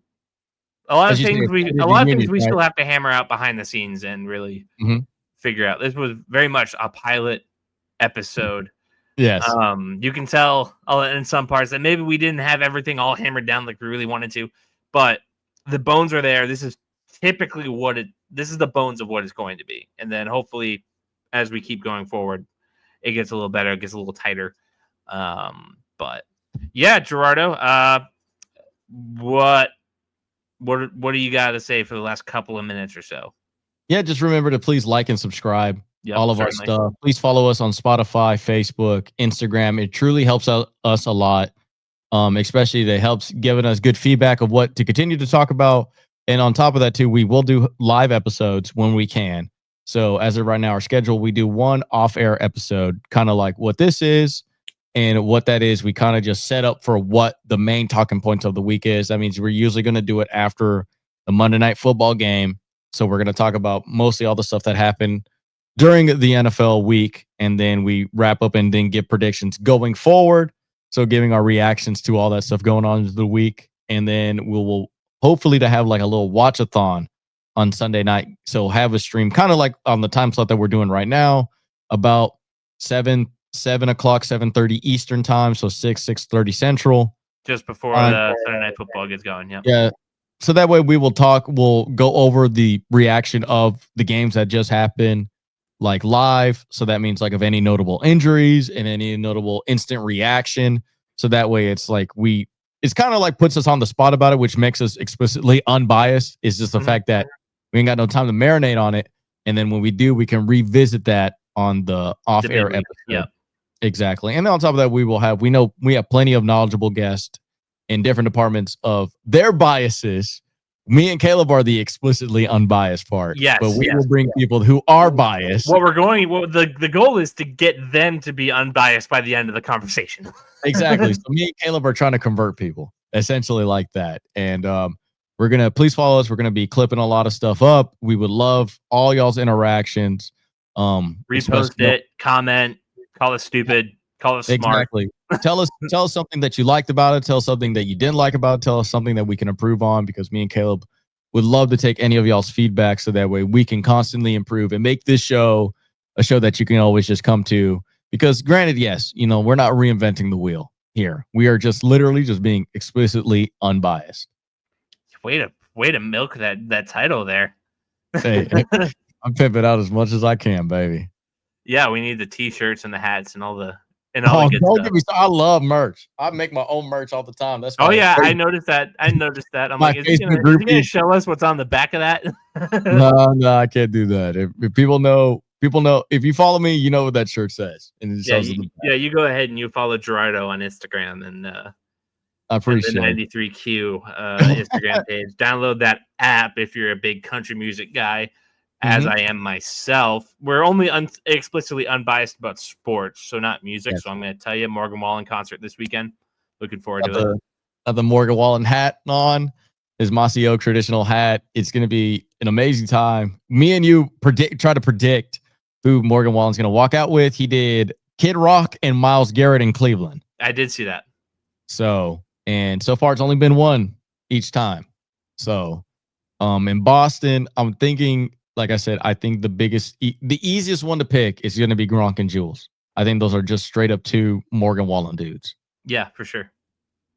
a lot of things we still have to hammer out behind the scenes and really figure out. This was very much a pilot episode. Yes. You can tell in some parts that maybe we didn't have everything all hammered down like we really wanted to, but the bones are there. This is typically this is the bones of what it's going to be. And then hopefully as we keep going forward, it gets a little better, it gets a little tighter. But yeah, Gerardo, what do you got to say for the last couple of minutes or so? Yeah, just remember to please like and subscribe. All of certainly. Our stuff. Please follow us on Spotify, Facebook, Instagram. It truly helps us a lot. Especially that helps giving us good feedback of what to continue to talk about. And on top of that too, we will do live episodes when we can. So as of right now, our schedule, we do one off-air episode, kind of like what this is. And what that is, we kind of just set up for what the main talking points of the week is. That means we're usually going to do it after the Monday Night Football game. So we're going to talk about mostly all the stuff that happened during the NFL week. And then we wrap up and then give predictions going forward. So giving our reactions to all that stuff going on the week. And then we'll hopefully to have like a little watch-a-thon on Sunday night. So have a stream kind of like on the time slot that we're doing right now, about 7 o'clock, 7:30 Eastern time. So 6:30 Central. Just before the Sunday Night Football gets going. Yeah. Yeah. So that way we'll go over the reaction of the games that just happened, like live. So that means like of any notable injuries and any notable instant reaction. So that way it's like it's kind of like puts us on the spot about it, which makes us explicitly unbiased. Is just the fact that we ain't got no time to marinate on it. And then when we do, we can revisit that on the off-air episode. Yeah. Exactly. And then on top of that, we have plenty of knowledgeable guests in different departments of their biases. Me and Kaleb are the explicitly unbiased part. Yes. But we will bring people who are biased. The goal is to get them to be unbiased by the end of the conversation. Exactly. So me and Kaleb are trying to convert people, essentially like that. And we're going to please follow us. We're going to be clipping a lot of stuff up. We would love all y'all's interactions. Repost it, comment, call us stupid, call us smart. Exactly. Tell us something that you liked about it. Tell us something that you didn't like about it. Tell us something that we can improve on, because me and Kaleb would love to take any of y'all's feedback so that way we can constantly improve and make this show a show that you can always just come to. Because granted, yes, we're not reinventing the wheel here. We are just literally just being explicitly unbiased. Way to milk that title there. Hey, I'm pimping out as much as I can, baby. Yeah, we need the t-shirts and the hats and all the the good don't stuff. Get me started. I love merch. I make my own merch all the time. That's I noticed that. I'm like, is he gonna show us what's on the back of that? No, I can't do that. If people know. If you follow me, you know what that shirt says. And it you go ahead and you follow Gerardo on Instagram and I appreciate the 93Q Instagram page. Download that app if you're a big country music guy, as I am myself. We're only explicitly unbiased about sports, so not music. Yes. So I'm going to tell you, Morgan Wallen concert this weekend. Looking forward to it. The Morgan Wallen hat on, his Mossy Oak traditional hat. It's going to be an amazing time. Me and you try to predict who Morgan Wallen's going to walk out with. He did Kid Rock and Myles Garrett in Cleveland. I did see that. So far it's only been one each time. So in Boston, I'm thinking, like I said, I think the easiest one to pick is going to be Gronk and Jules. I think those are just straight up two Morgan Wallen dudes. Yeah, for sure.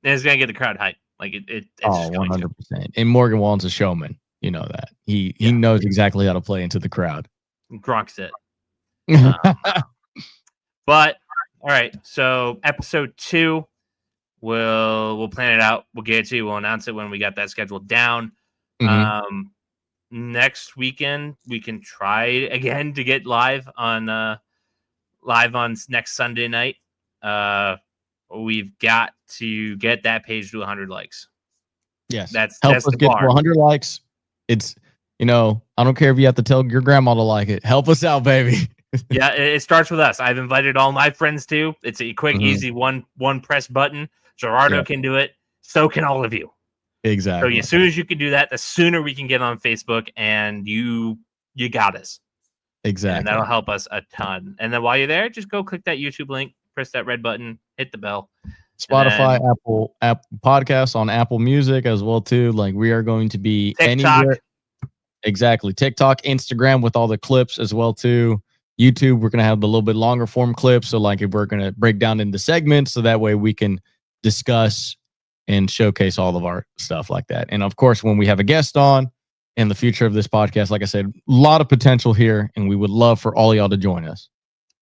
And it's gonna get the crowd hype. Like it's 100%. And Morgan Wallen's a showman. You know that. He knows exactly how to play into the crowd. Gronk's it. But all right, so episode 2, we'll plan it out. We'll get it to you. We'll announce it when we got that scheduled down. Mm-hmm. Next weekend we can try again to get live on next Sunday night. We've got to get that page to 100 likes. Yes, that's help us get to 100 likes. It's I don't care if you have to tell your grandma to like it. Help us out, baby. Yeah, it starts with us. I've invited all my friends too. It's a quick, easy one press button. Gerardo can do it. So can all of you. Exactly. So as soon as you can do that, the sooner we can get on Facebook, and you got us. Exactly. And that'll help us a ton. And then while you're there, just go click that YouTube link, press that red button, hit the bell. Spotify, Apple Podcasts on Apple Music as well too. Like we are going to be TikTok. Anywhere. Exactly. TikTok, Instagram with all the clips as well too. YouTube, we're going to have the little bit longer form clips. So like if we're going to break down into segments, so that way we can discuss and showcase all of our stuff like that. And of course, when we have a guest on in the future of this podcast, like I said, a lot of potential here, and we would love for all y'all to join us.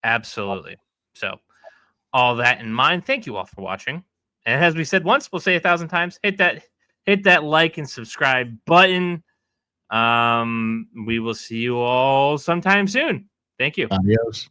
Absolutely. So all that in mind, thank you all for watching. And as we said once, we'll say 1,000 times, hit that like and subscribe button. We will see you all sometime soon. Thank you. Adios.